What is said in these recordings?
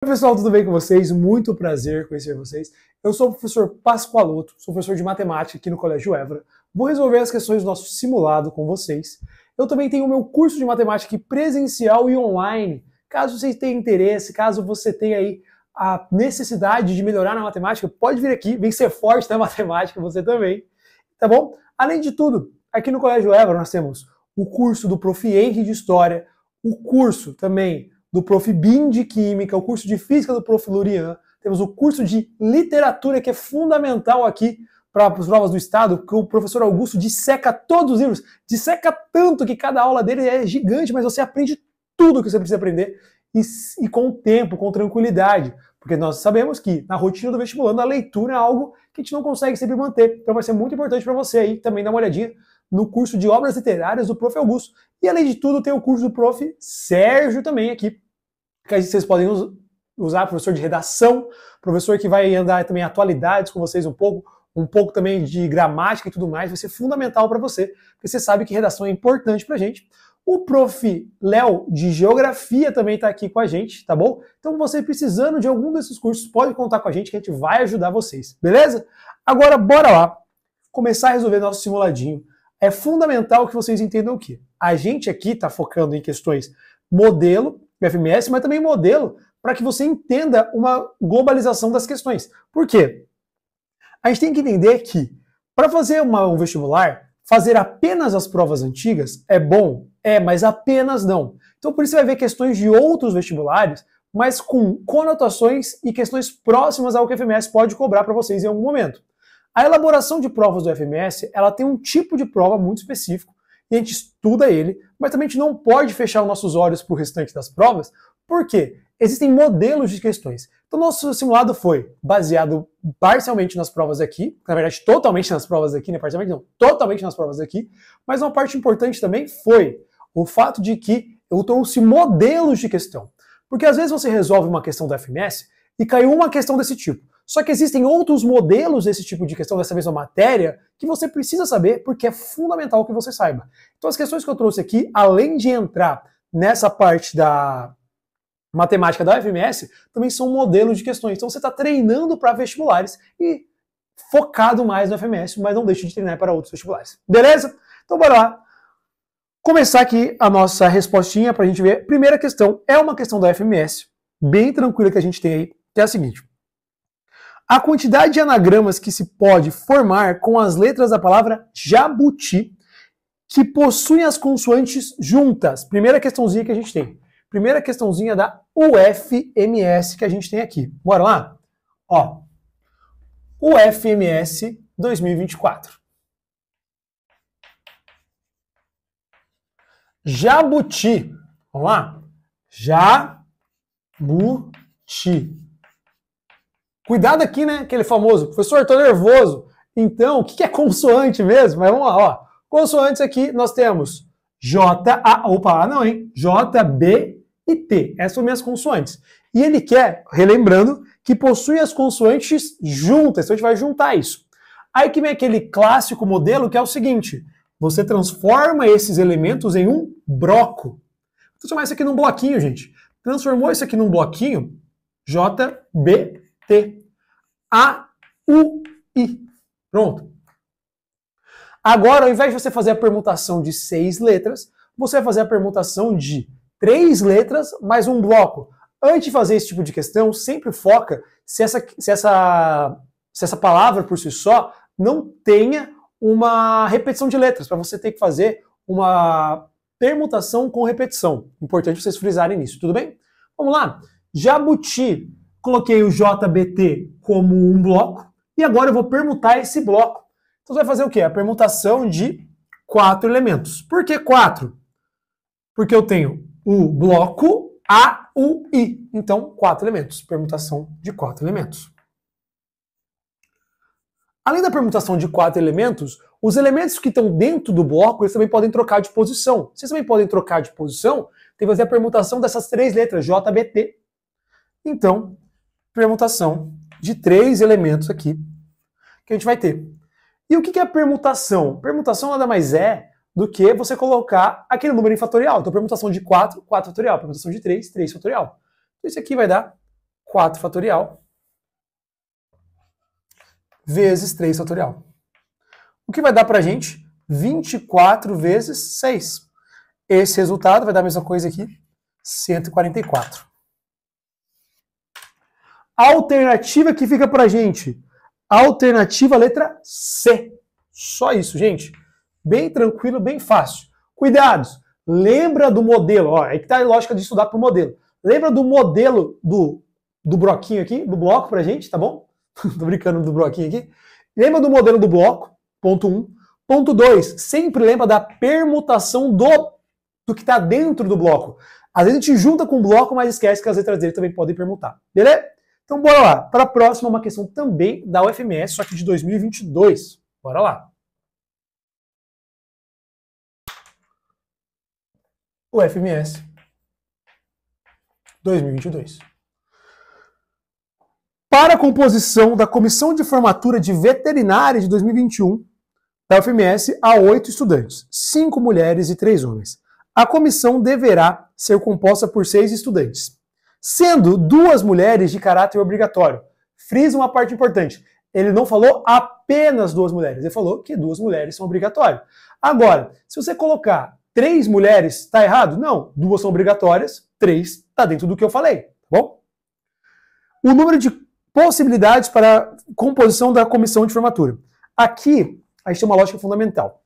Oi pessoal, tudo bem com vocês? Muito prazer conhecer vocês. Eu sou o professor Pascoaloto, sou professor de matemática aqui no Colégio Évora. Vou resolver as questões do nosso simulado com vocês. Eu também tenho o meu curso de matemática presencial e online. Caso vocês tenham interesse, caso você tenha aí a necessidade de melhorar na matemática, pode vir aqui, vem ser forte na matemática, você também, tá bom? Além de tudo, aqui no Colégio Évora nós temos o curso do Prof. Henry de História, o curso também do Prof. Bim de Química, o curso de Física do Prof. Lurian, temos o curso de Literatura, que é fundamental aqui para as provas do Estado, que o professor Augusto disseca todos os livros, disseca tanto que cada aula dele é gigante, mas você aprende tudo o que você precisa aprender e com o tempo, com tranquilidade, porque nós sabemos que na rotina do vestibulando a leitura é algo que a gente não consegue sempre manter, então vai ser muito importante para você aí também dar uma olhadinha no curso de Obras Literárias do Prof. Augusto. E além de tudo, tem o curso do Prof. Sérgio também aqui, que aí vocês podem usar, professor de redação, professor que vai andar também atualidades com vocês um pouco também de gramática e tudo mais, vai ser fundamental para você, porque você sabe que redação é importante pra gente. O Prof. Léo de Geografia também está aqui com a gente, tá bom? Então você precisando de algum desses cursos, pode contar com a gente que a gente vai ajudar vocês, beleza? Agora bora lá, começar a resolver nosso simuladinho. É fundamental que vocês entendam o quê? A gente aqui está focando em questões modelo, FMS, mas também modelo para que você entenda uma globalização das questões. Por quê? A gente tem que entender que para fazer um vestibular, fazer apenas as provas antigas é bom? É, mas apenas não. Então por isso você vai ver questões de outros vestibulares, mas com conotações e questões próximas ao que a FMS pode cobrar para vocês em algum momento. A elaboração de provas do FMS, ela tem um tipo de prova muito específico, e a gente estuda ele, mas também a gente não pode fechar os nossos olhos para o restante das provas, porque existem modelos de questões. Então nosso simulado foi baseado parcialmente nas provas aqui, na verdade totalmente nas provas aqui, né? Parcialmente não, totalmente nas provas aqui, mas uma parte importante também foi o fato de que eu trouxe modelos de questão. Porque às vezes você resolve uma questão do FMS e caiu uma questão desse tipo. Só que existem outros modelos desse tipo de questão, dessa mesma matéria, que você precisa saber porque é fundamental que você saiba. Então as questões que eu trouxe aqui, além de entrar nessa parte da matemática da UFMS, também são modelos de questões. Então você está treinando para vestibulares e focado mais no FMS, mas não deixe de treinar para outros vestibulares. Beleza? Então bora lá. Começar aqui a nossa respostinha para a gente ver. Primeira questão é uma questão da UFMS, bem tranquila que a gente tem aí, que é a seguinte. A quantidade de anagramas que se pode formar com as letras da palavra jabuti que possuem as consoantes juntas. Primeira questãozinha que a gente tem. Primeira questãozinha da UFMS que a gente tem aqui. Bora lá? Ó, UFMS 2024. Jabuti. Vamos lá? Jabuti. Cuidado aqui, né? Aquele famoso, professor, tô nervoso. Então, o que é consoante mesmo? Mas vamos lá, ó. Consoantes aqui, nós temos J, A, opa, não, hein? J, B e T. Essas são minhas consoantes. E ele quer, relembrando, que possui as consoantes juntas. Então a gente vai juntar isso. Aí que vem aquele clássico modelo que é o seguinte. Você transforma esses elementos em um bloco. Vou transformar isso aqui num bloquinho, gente. Transformou isso aqui num bloquinho, J, B, T. A, U, I. Pronto. Agora, ao invés de você fazer a permutação de 6 letras, você vai fazer a permutação de 3 letras mais um bloco. Antes de fazer esse tipo de questão, sempre foca se essa palavra por si só não tenha uma repetição de letras, para você ter que fazer uma permutação com repetição. Importante vocês frisarem nisso, tudo bem? Vamos lá. Jabuti. Coloquei o JBT como um bloco e agora eu vou permutar esse bloco. Então você vai fazer o quê? A permutação de 4 elementos. Por que 4? Porque eu tenho o bloco A, U, I. Então, 4 elementos. Permutação de 4 elementos. Além da permutação de 4 elementos, os elementos que estão dentro do bloco, eles também podem trocar de posição. Vocês também podem trocar de posição, tem que fazer a permutação dessas 3 letras, JBT. Então, permutação de 3 elementos aqui que a gente vai ter. E o que é a permutação? Permutação nada mais é do que você colocar aquele número em fatorial. Então, permutação de 4, 4 fatorial. Permutação de 3, 3 fatorial. Então, isso aqui vai dar 4 fatorial vezes 3 fatorial. O que vai dar pra gente? 24 vezes 6. Esse resultado vai dar a mesma coisa aqui, 144. A alternativa que fica pra gente, alternativa letra C. Só isso, gente. Bem tranquilo, bem fácil. Cuidados. Lembra do modelo, ó, aí que tá a lógica de estudar pro modelo. Lembra do modelo do bloquinho aqui, do bloco pra gente, tá bom? Tô brincando do bloquinho aqui. Lembra do modelo do bloco, ponto 1. Ponto 2, sempre lembra da permutação do que tá dentro do bloco. Às vezes a gente junta com o bloco, mas esquece que as letras dele também podem permutar. Beleza? Então bora lá. Para a próxima, uma questão também da UFMS, só que de 2022. Bora lá. UFMS 2022. Para a composição da Comissão de Formatura de Veterinária de 2021, da UFMS, há 8 estudantes, 5 mulheres e 3 homens. A comissão deverá ser composta por 6 estudantes, sendo 2 mulheres de caráter obrigatório. Frisa uma parte importante. Ele não falou apenas 2 mulheres, ele falou que 2 mulheres são obrigatórias. Agora, se você colocar 3 mulheres, tá errado? Não, 2 são obrigatórias, 3 tá dentro do que eu falei, tá bom? O número de possibilidades para a composição da comissão de formatura. Aqui, a gente tem uma lógica fundamental,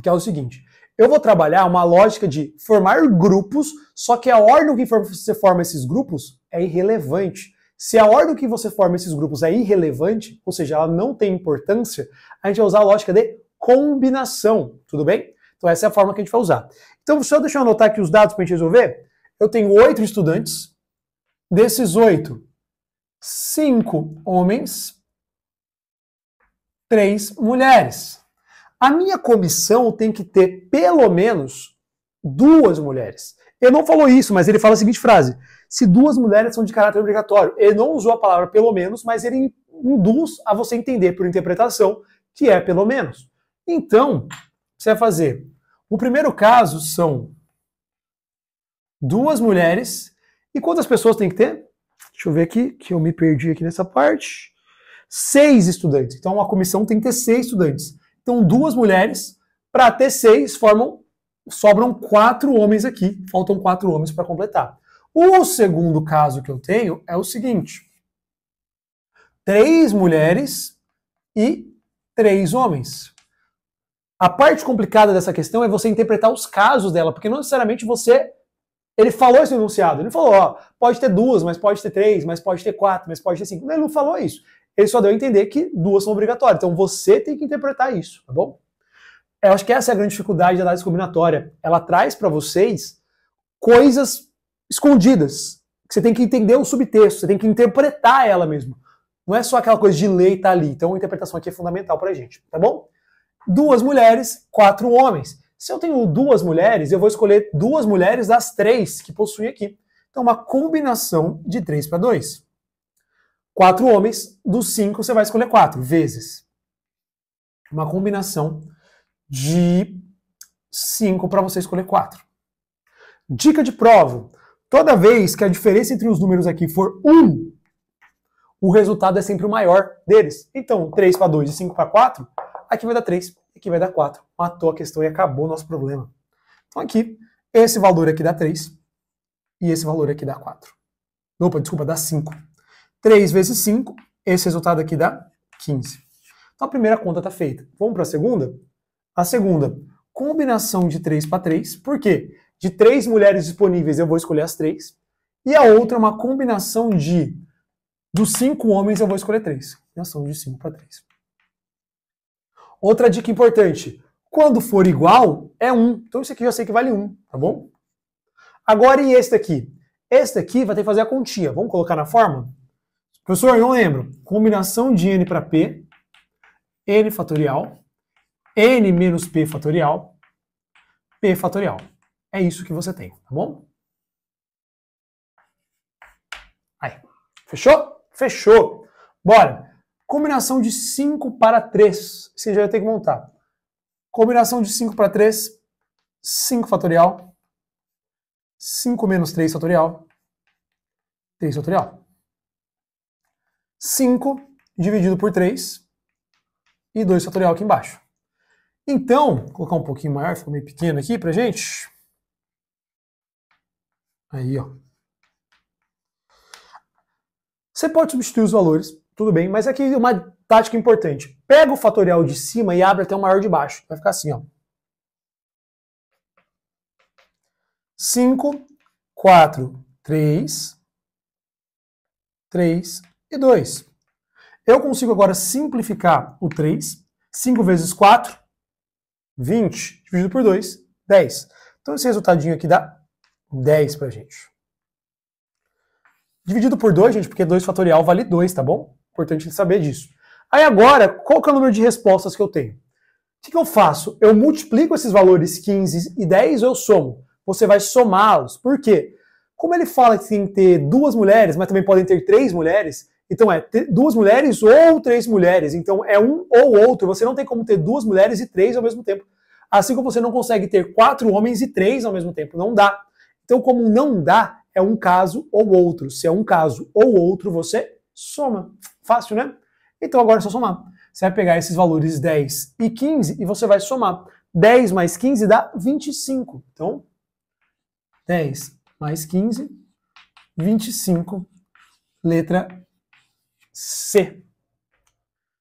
que é o seguinte: eu vou trabalhar uma lógica de formar grupos, só que a ordem que você forma esses grupos é irrelevante. Se a ordem que você forma esses grupos é irrelevante, ou seja, ela não tem importância, a gente vai usar a lógica de combinação, tudo bem? Então essa é a forma que a gente vai usar. Então só deixa eu anotar aqui os dados para a gente resolver. Eu tenho 8 estudantes, desses 8, 5 homens, 3 mulheres. A minha comissão tem que ter pelo menos 2 mulheres. Ele não falou isso, mas ele fala a seguinte frase: se 2 mulheres são de caráter obrigatório. Ele não usou a palavra pelo menos, mas ele induz a você entender por interpretação que é pelo menos. Então, você vai fazer. O primeiro caso são 2 mulheres. E quantas pessoas tem que ter? Deixa eu ver aqui, que eu me perdi aqui nessa parte. 6 estudantes. Então, a comissão tem que ter 6 estudantes. Então, 2 mulheres, para ter 6, sobram 4 homens aqui. Faltam 4 homens para completar. O segundo caso que eu tenho é o seguinte: 3 mulheres e 3 homens. A parte complicada dessa questão é você interpretar os casos dela, porque não necessariamente ele falou esse enunciado. Ele falou, ó, pode ter 2, mas pode ter 3, mas pode ter 4, mas pode ter 5. Ele não falou isso. Ele só deu a entender que 2 são obrigatórias. Então você tem que interpretar isso, tá bom? Eu acho que essa é a grande dificuldade da análise combinatória. Ela traz para vocês coisas escondidas. Você tem que entender o subtexto, você tem que interpretar ela mesmo. Não é só aquela coisa de ler e tá ali. Então a interpretação aqui é fundamental pra gente, tá bom? 2 mulheres, 4 homens. Se eu tenho 2 mulheres, eu vou escolher 2 mulheres das 3 que possuem aqui. Então uma combinação de 3 para 2. 4 homens, dos 5 você vai escolher 4 vezes. Uma combinação de 5 para você escolher 4. Dica de prova. Toda vez que a diferença entre os números aqui for 1, o resultado é sempre o maior deles. Então, 3 para 2 e 5 para 4, aqui vai dar 3, aqui vai dar 4. Matou a questão e acabou o nosso problema. Então aqui, esse valor aqui dá 3 e esse valor aqui dá 4. Opa, desculpa, dá 5. 3 vezes 5, esse resultado aqui dá 15. Então a primeira conta está feita. Vamos para a segunda? A segunda, combinação de 3 para 3. Por quê? De 3 mulheres disponíveis eu vou escolher as 3. E a outra é uma combinação dos 5 homens eu vou escolher 3. Combinação de 5 para 3. Outra dica importante. Quando for igual, é 1. Então isso aqui eu já sei que vale 1, tá bom? Agora e este aqui? Este aqui vai ter que fazer a continha. Vamos colocar na forma? Professor, eu não lembro. Combinação de n para p, n fatorial, n menos p fatorial, p fatorial. É isso que você tem, tá bom? Aí. Fechou? Fechou. Bora. Combinação de 5 para 3. Você já vai ter que montar. Combinação de 5 para 3. 5 fatorial. 5 menos 3 fatorial. 3 fatorial. 5 dividido por 3 e 2 fatorial aqui embaixo. Então, vou colocar um pouquinho maior, ficou meio pequeno aqui pra gente. Aí, ó. Você pode substituir os valores, tudo bem, mas aqui uma tática importante. Pega o fatorial de cima e abre até o maior de baixo. Vai ficar assim, ó. 5, 4, 3, 3 e 2. Eu consigo agora simplificar o 3. 5 vezes 4, 20. Dividido por 2, 10. Então esse resultadinho aqui dá 10 pra gente. Dividido por 2, gente, porque 2 fatorial vale 2, tá bom? Importante saber disso. Aí agora, qual que é o número de respostas que eu tenho? O que eu faço? Eu multiplico esses valores 15 e 10 ou eu somo? Você vai somá-los. Por quê? Como ele fala que tem que ter 2 mulheres, mas também podem ter 3 mulheres, então é 2 mulheres ou 3 mulheres. Então é um ou outro. Você não tem como ter 2 mulheres e 3 ao mesmo tempo. Assim como você não consegue ter 4 homens e 3 ao mesmo tempo. Não dá. Então, como não dá, é um caso ou outro. Se é um caso ou outro, você soma. Fácil, né? Então agora é só somar. Você vai pegar esses valores 10 e 15 e você vai somar. 10 mais 15 dá 25. Então, 10 mais 15, 25. Letra C.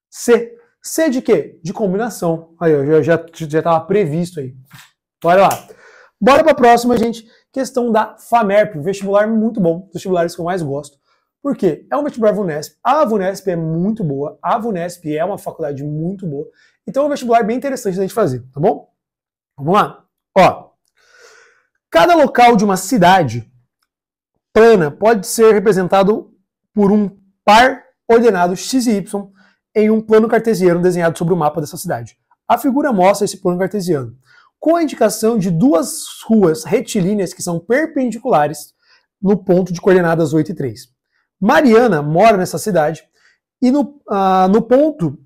C. C de quê? De combinação. Aí, ó, já estava previsto aí. Bora lá. Bora para a próxima, gente. Questão da FAMERP, vestibular muito bom, vestibulares que eu mais gosto. Por quê? É um vestibular VUNESP. A VUNESP é muito boa, a VUNESP é uma faculdade muito boa. Então é um vestibular bem interessante da gente fazer, tá bom? Vamos lá. Ó, cada local de uma cidade plana pode ser representado por um par ordenado x e y em um plano cartesiano desenhado sobre o mapa dessa cidade. A figura mostra esse plano cartesiano, com a indicação de 2 ruas retilíneas que são perpendiculares no ponto de coordenadas 8 e 3. Mariana mora nessa cidade e no ponto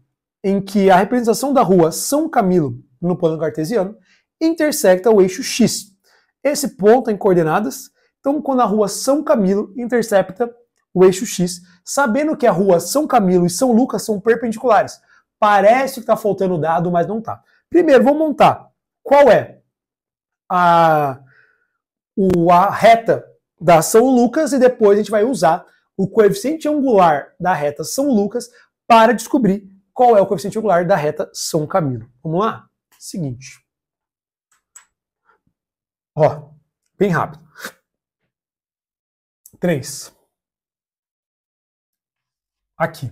em que a representação da rua São Camilo, no plano cartesiano, intersecta o eixo X. Esse ponto em coordenadas, então quando a rua São Camilo intercepta o eixo X, sabendo que a rua São Camilo e São Lucas são perpendiculares. Parece que está faltando dado, mas não está. Primeiro, vamos montar. Qual é a reta da São Lucas e depois a gente vai usar o coeficiente angular da reta São Lucas para descobrir qual é o coeficiente angular da reta São Camilo. Vamos lá? Seguinte. Ó, bem rápido. 3. Aqui.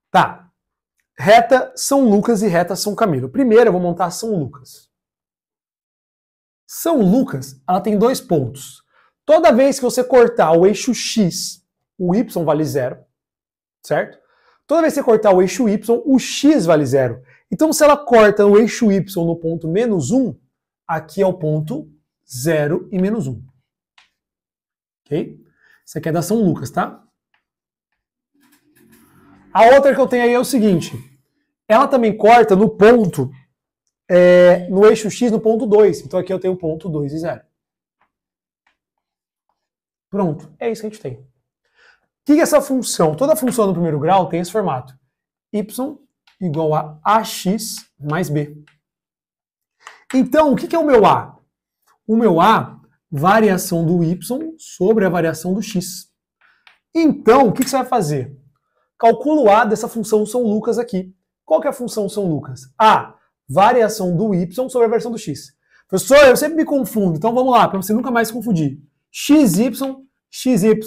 Tá. Reta São Lucas e reta São Camilo. Primeiro eu vou montar São Lucas. São Lucas, ela tem 2 pontos. Toda vez que você cortar o eixo X, o Y vale 0, certo? Toda vez que você cortar o eixo Y, o X vale 0. Então, se ela corta o eixo Y no ponto -1, aqui é o ponto 0 e -1. Ok? Isso aqui é da São Lucas, tá? A outra que eu tenho aí é o seguinte. Ela também corta no ponto... no eixo X no ponto 2. Então aqui eu tenho ponto 2 e 0. Pronto, é isso que a gente tem. O que é essa função? Toda função no primeiro grau tem esse formato. Y igual a AX mais B. Então, o que é o meu A? O meu A, variação do Y sobre a variação do X. Então, o que você vai fazer? Calcula o A dessa função São Lucas aqui. Qual que é a função São Lucas? A, variação do Y sobre a variação do X. Professor, eu sempre me confundo, então vamos lá, para você nunca mais se confundir. XY, XY.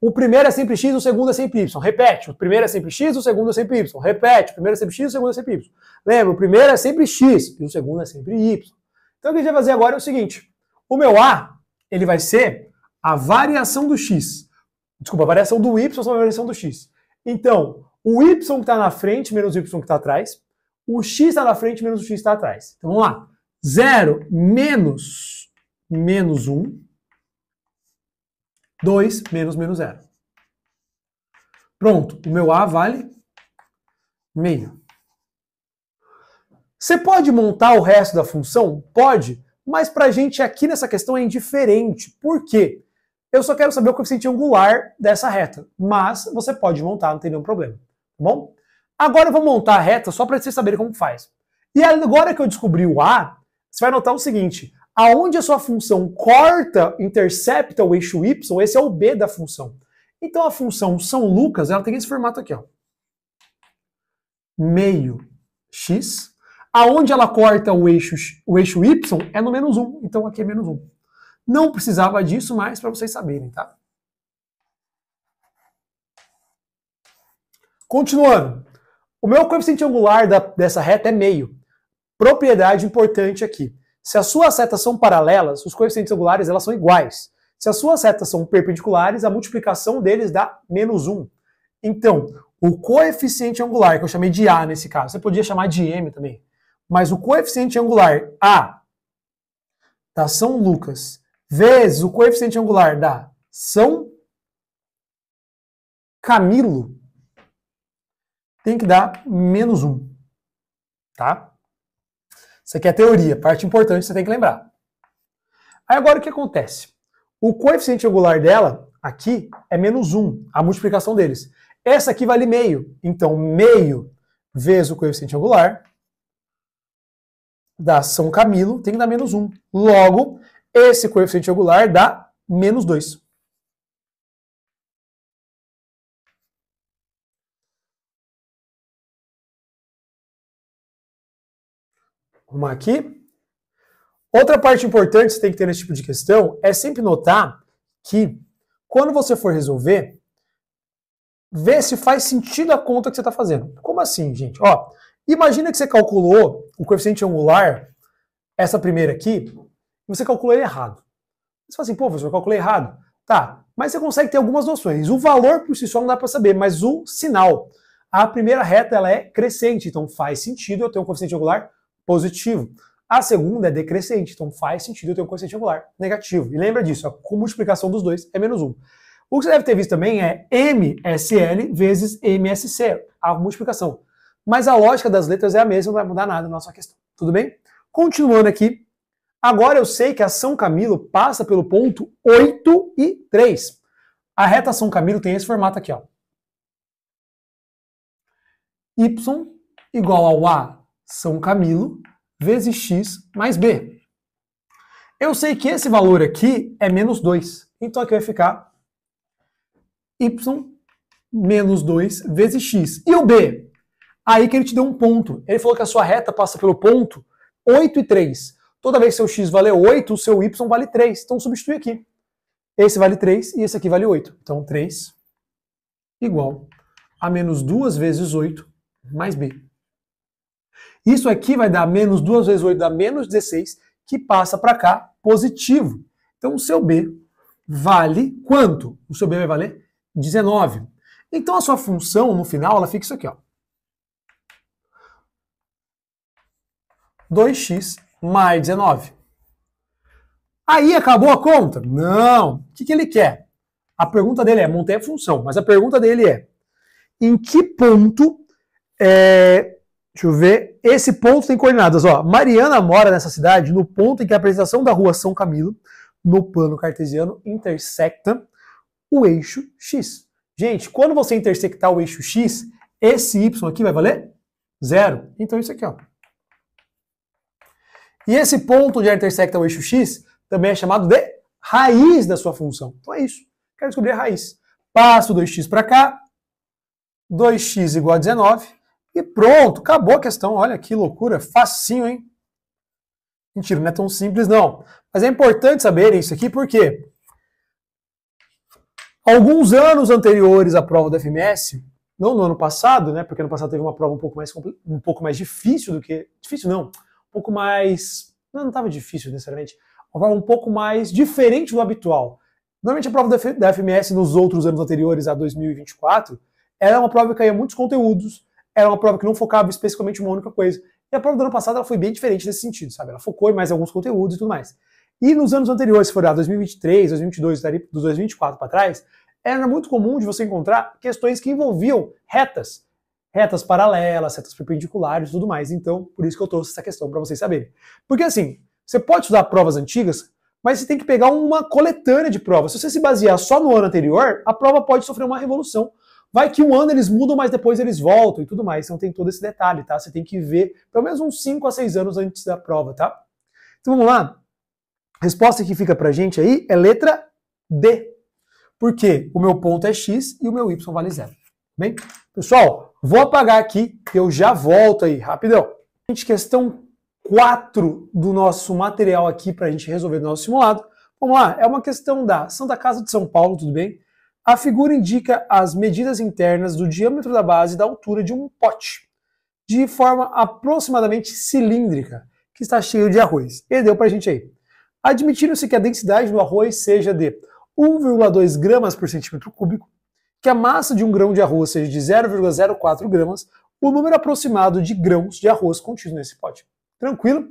O primeiro é sempre X, o segundo é sempre Y. Repete, o primeiro é sempre X, o segundo é sempre Y. Repete, o primeiro é sempre X, o segundo é sempre Y. Lembra, o primeiro é sempre X e o segundo é sempre Y. Então o que a gente vai fazer agora é o seguinte. O meu A, ele vai ser a variação do X. Desculpa, a variação do Y sobre a variação do X. Então, o Y que está na frente menos o Y que está atrás. O X está na frente menos o X está atrás. Então vamos lá. 0 menos 1. 2 menos 0. Pronto. O meu A vale meio. Você pode montar o resto da função? Pode. Mas para a gente aqui nessa questão é indiferente. Por quê? Eu só quero saber o coeficiente angular dessa reta, mas você pode montar, não tem nenhum problema, tá bom? Agora eu vou montar a reta só para vocês saberem como faz. E agora que eu descobri o A, você vai notar o seguinte, aonde a sua função corta, intercepta o eixo Y, esse é o B da função. Então a função São Lucas, ela tem esse formato aqui, ó. Meio x, aonde ela corta o eixo y é no -1, então aqui é -1. Não precisava disso, mas para vocês saberem, tá? Continuando, o meu coeficiente angular dessa reta é meio. Propriedade importante aqui. Se as suas setas são paralelas, os coeficientes angulares elas são iguais. Se as suas setas são perpendiculares, a multiplicação deles dá -1. Então, o coeficiente angular, que eu chamei de A nesse caso, você podia chamar de M também, mas o coeficiente angular A da São Lucas vezes o coeficiente angular da São Camilo tem que dar -1, tá? Isso aqui é teoria, parte importante você tem que lembrar. Aí agora o que acontece? O coeficiente angular dela, aqui, é -1, a multiplicação deles. Essa aqui vale meio, então meio vezes o coeficiente angular da São Camilo tem que dar -1. Logo, esse coeficiente angular dá -2. Vamos aqui. Outra parte importante que você tem que ter nesse tipo de questão é sempre notar que, quando você for resolver, vê se faz sentido a conta que você está fazendo. Como assim, gente? Ó, imagina que você calculou o coeficiente angular, essa primeira aqui, e você calculou ele errado. Você fala assim, pô, professor, eu calculei errado. Tá, mas você consegue ter algumas noções. O valor por si só não dá para saber, mas o sinal. A primeira reta ela é crescente, então faz sentido eu ter um coeficiente angular positivo. A segunda é decrescente, então faz sentido eu ter um coeficiente angular negativo. E lembra disso, a multiplicação dos dois é -1. O que você deve ter visto também é MSL vezes MSC, a multiplicação. Mas a lógica das letras é a mesma, não vai mudar nada na nossa questão. Tudo bem? Continuando aqui, agora eu sei que a São Camilo passa pelo ponto 8 e 3. A reta São Camilo tem esse formato aqui, ó. Y igual ao A São Camilo vezes x mais b. Eu sei que esse valor aqui é -2. Então aqui vai ficar y menos 2 vezes x. E o b? Aí que ele te deu um ponto. Ele falou que a sua reta passa pelo ponto 8 e 3. Toda vez que seu x vale 8, o seu y vale 3. Então substitui aqui. Esse vale 3 e esse aqui vale 8. Então 3 igual a -2 vezes 8 mais b. Isso aqui vai dar -2 vezes 8, dá -16, que passa para cá positivo. Então o seu b vale quanto? O seu b vai valer 19. Então a sua função, no final, ela fica isso aqui, ó. 2x mais 19. Aí acabou a conta? Não. O que ele quer? A pergunta dele é, montei a função, mas a pergunta dele é, em que ponto, deixa eu ver, esse ponto tem coordenadas, ó, Mariana mora nessa cidade no ponto em que a apresentação da rua São Camilo, no plano cartesiano, intersecta o eixo x. Gente, quando você intersectar o eixo x, esse y aqui vai valer 0. Então isso aqui, ó. E esse ponto onde ela intersecta o eixo x também é chamado de raiz da sua função. Então é isso. Quero descobrir a raiz. Passo 2x para cá, 2x igual a 19, e pronto, acabou a questão. Olha que loucura, facinho, hein? Mentira, não é tão simples não. Mas é importante saber isso aqui porque alguns anos anteriores à prova da FMS, não no ano passado, né? Porque no passado teve uma prova um pouco mais difícil do que... Difícil não, um pouco mais... Não estava difícil necessariamente. Uma prova um pouco mais diferente do habitual. Normalmente a prova da FMS nos outros anos anteriores a 2024 era uma prova que caía muitos conteúdos, era uma prova que não focava especificamente em uma única coisa. E a prova do ano passado ela foi bem diferente nesse sentido, sabe? Ela focou em mais alguns conteúdos e tudo mais. E nos anos anteriores, se for a 2023, 2022, dos 2024 para trás, era muito comum de você encontrar questões que envolviam retas. Retas paralelas, retas perpendiculares e tudo mais. Então, por isso que eu trouxe essa questão para vocês saberem. Porque assim, você pode estudar provas antigas, mas você tem que pegar uma coletânea de provas. Se você se basear só no ano anterior, a prova pode sofrer uma revolução. Vai que um ano eles mudam, mas depois eles voltam e tudo mais. Então tem todo esse detalhe, tá? Você tem que ver pelo menos uns 5 a 6 anos antes da prova, tá? Então vamos lá. A resposta que fica pra gente aí é letra D. Porque o meu ponto é x e o meu y vale 0. Bem, pessoal, vou apagar aqui e eu já volto aí, rapidão. Gente, questão 4 do nosso material aqui para a gente resolver no nosso simulado. Vamos lá, é uma questão da Santa Casa de São Paulo, tudo bem? A figura indica as medidas internas do diâmetro da base e da altura de um pote, de forma aproximadamente cilíndrica, que está cheio de arroz. Ele deu para a gente aí. Admitindo-se que a densidade do arroz seja de 1,2 gramas por centímetro cúbico, que a massa de um grão de arroz seja de 0,04 gramas, o número aproximado de grãos de arroz contido nesse pote. Tranquilo?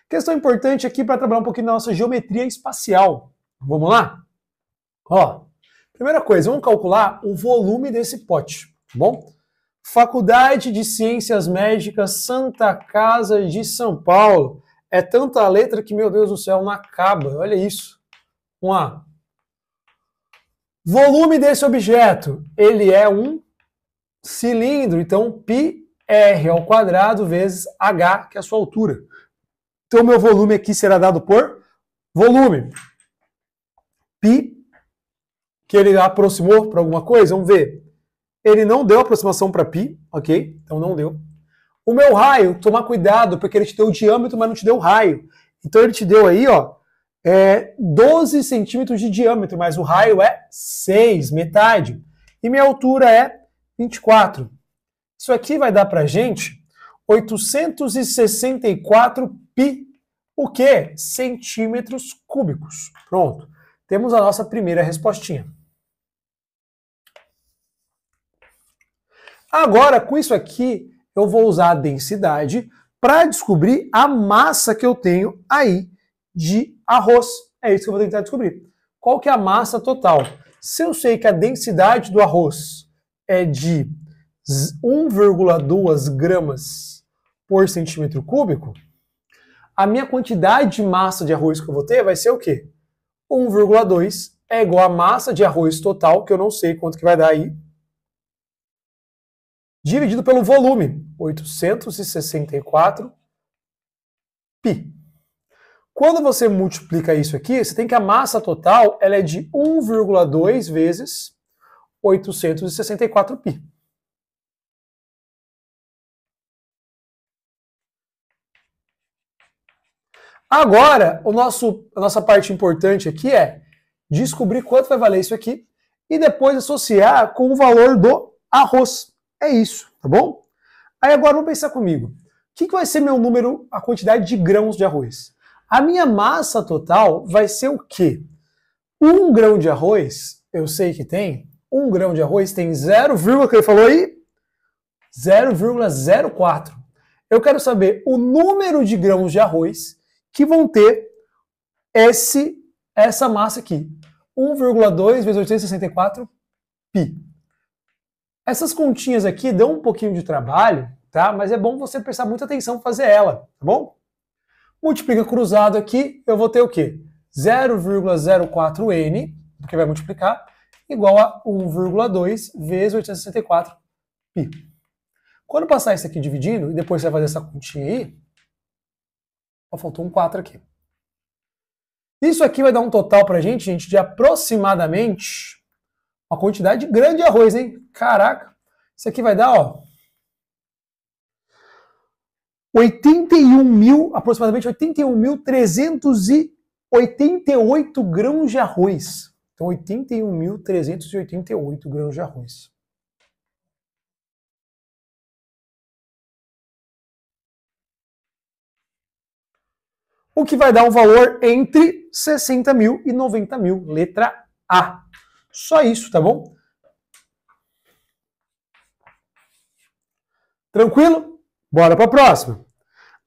Questão importante aqui para trabalhar um pouquinho da nossa geometria espacial. Vamos lá? Ó, primeira coisa, vamos calcular o volume desse pote, tá bom? Faculdade de Ciências Médicas Santa Casa de São Paulo. É tanta letra que, meu Deus do céu, não acaba. Olha isso. Vamos lá. Volume desse objeto, ele é um cilindro, então πr ao quadrado vezes h, que é a sua altura. Então meu volume aqui será dado por volume. Π, que ele aproximou para alguma coisa, vamos ver. Ele não deu aproximação para π, ok? Então não deu. O meu raio, tomar cuidado, porque ele te deu o diâmetro, mas não te deu o raio. Então ele te deu aí, ó, 12 centímetros de diâmetro, mas o raio é 6, metade. E minha altura é 24. Isso aqui vai dar pra gente 864 π, o quê? Centímetros cúbicos. Pronto. Temos a nossa primeira respostinha. Agora, com isso aqui, eu vou usar a densidade para descobrir a massa que eu tenho aí de arroz. É isso que eu vou tentar descobrir. Qual que é a massa total? Se eu sei que a densidade do arroz é de 1,2 gramas por centímetro cúbico, a minha quantidade de massa de arroz que eu vou ter vai ser o quê? 1,2 é igual a massa de arroz total, que eu não sei quanto que vai dar aí, dividido pelo volume, 864 π. Quando você multiplica isso aqui, você tem que a massa total ela é de 1,2 vezes 864 π. Agora, a nossa parte importante aqui é descobrir quanto vai valer isso aqui e depois associar com o valor do arroz. É isso, tá bom? Aí agora vamos pensar comigo. O que vai ser meu número, a quantidade de grãos de arroz? A minha massa total vai ser o quê? 1 grão de arroz, eu sei que tem, 1 grão de arroz tem 0, que ele falou aí? 0,04. Eu quero saber o número de grãos de arroz que vão ter essa massa aqui. 1,2 vezes 864 π. Essas continhas aqui dão um pouquinho de trabalho, tá? Mas é bom você prestar muita atenção para fazer ela, tá bom? Multiplica cruzado aqui, eu vou ter o quê? 0,04n, porque vai multiplicar, igual a 1,2 vezes 864 π. Quando passar isso aqui dividindo, e depois você vai fazer essa continha aí, ó, faltou um 4 aqui. Isso aqui vai dar um total pra gente, de aproximadamente uma quantidade grande de arroz, hein? Caraca! Isso aqui vai dar, ó, aproximadamente 81.388 grãos de arroz. Então, 81.388 grãos de arroz. O que vai dar um valor entre 60 mil e 90 mil, letra A. Só isso, tá bom? Tranquilo? Bora para a próxima.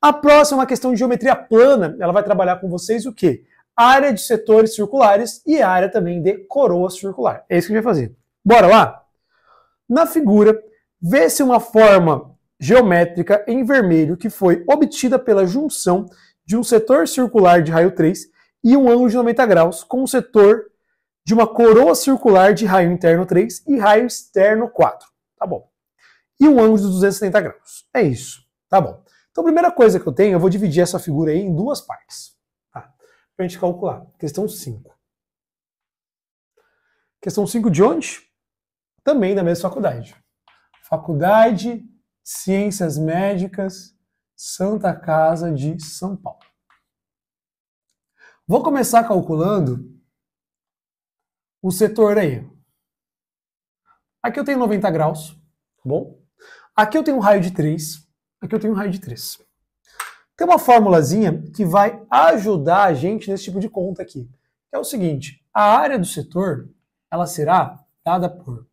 A próxima é uma questão de geometria plana. Ela vai trabalhar com vocês o quê? Área de setores circulares e área também de coroa circular. É isso que a gente vai fazer. Bora lá? Na figura, vê-se uma forma geométrica em vermelho que foi obtida pela junção de um setor circular de raio 3 e um ângulo de 90 graus com um setor de uma coroa circular de raio interno 3 e raio externo 4. Tá bom. E um ângulo de 270 graus. É isso. Tá bom. Então a primeira coisa que eu tenho, eu vou dividir essa figura aí em duas partes. Tá? Pra gente calcular. Questão 5. Questão 5 de onde? Também da mesma faculdade. Faculdade Ciências Médicas, Santa Casa de São Paulo. Vou começar calculando o setor aí. Aqui eu tenho 90 graus, tá bom? Aqui eu tenho um raio de 3, aqui eu tenho um raio de 3. Tem uma formulazinha que vai ajudar a gente nesse tipo de conta aqui. É o seguinte, a área do setor, ela será dada por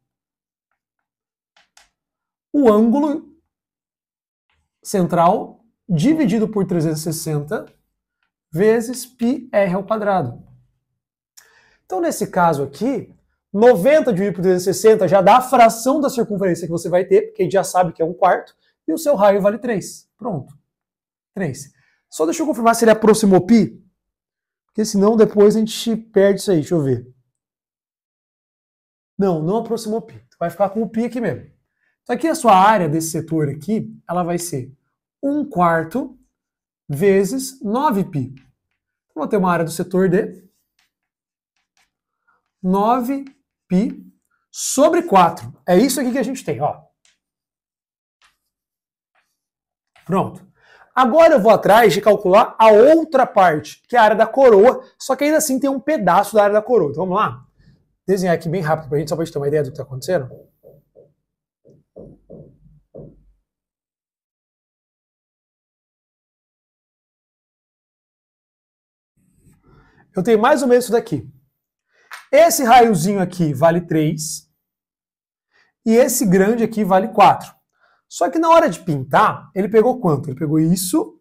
o ângulo central dividido por 360 vezes πr ao quadrado. Então, nesse caso aqui, 90 dividido por 360 já dá a fração da circunferência que você vai ter, porque a gente já sabe que é 1/4, e o seu raio vale 3. Pronto. 3. Só deixa eu confirmar se ele aproximou π, porque senão depois a gente perde isso aí. Deixa eu ver. Não aproximou π. Vai ficar com o π aqui mesmo. Então aqui a sua área desse setor aqui, ela vai ser 1/4 vezes 9π. Então vou ter uma área do setor de 9π sobre 4. É isso aqui que a gente tem, ó. Pronto. Agora eu vou atrás de calcular a outra parte, que é a área da coroa, só que ainda assim tem um pedaço da área da coroa. Então vamos lá? Desenhar aqui bem rápido pra gente, só pra gente ter uma ideia do que está acontecendo. Eu tenho mais ou menos isso daqui. Esse raiozinho aqui vale 3 e esse grande aqui vale 4. Só que na hora de pintar, ele pegou quanto? Ele pegou isso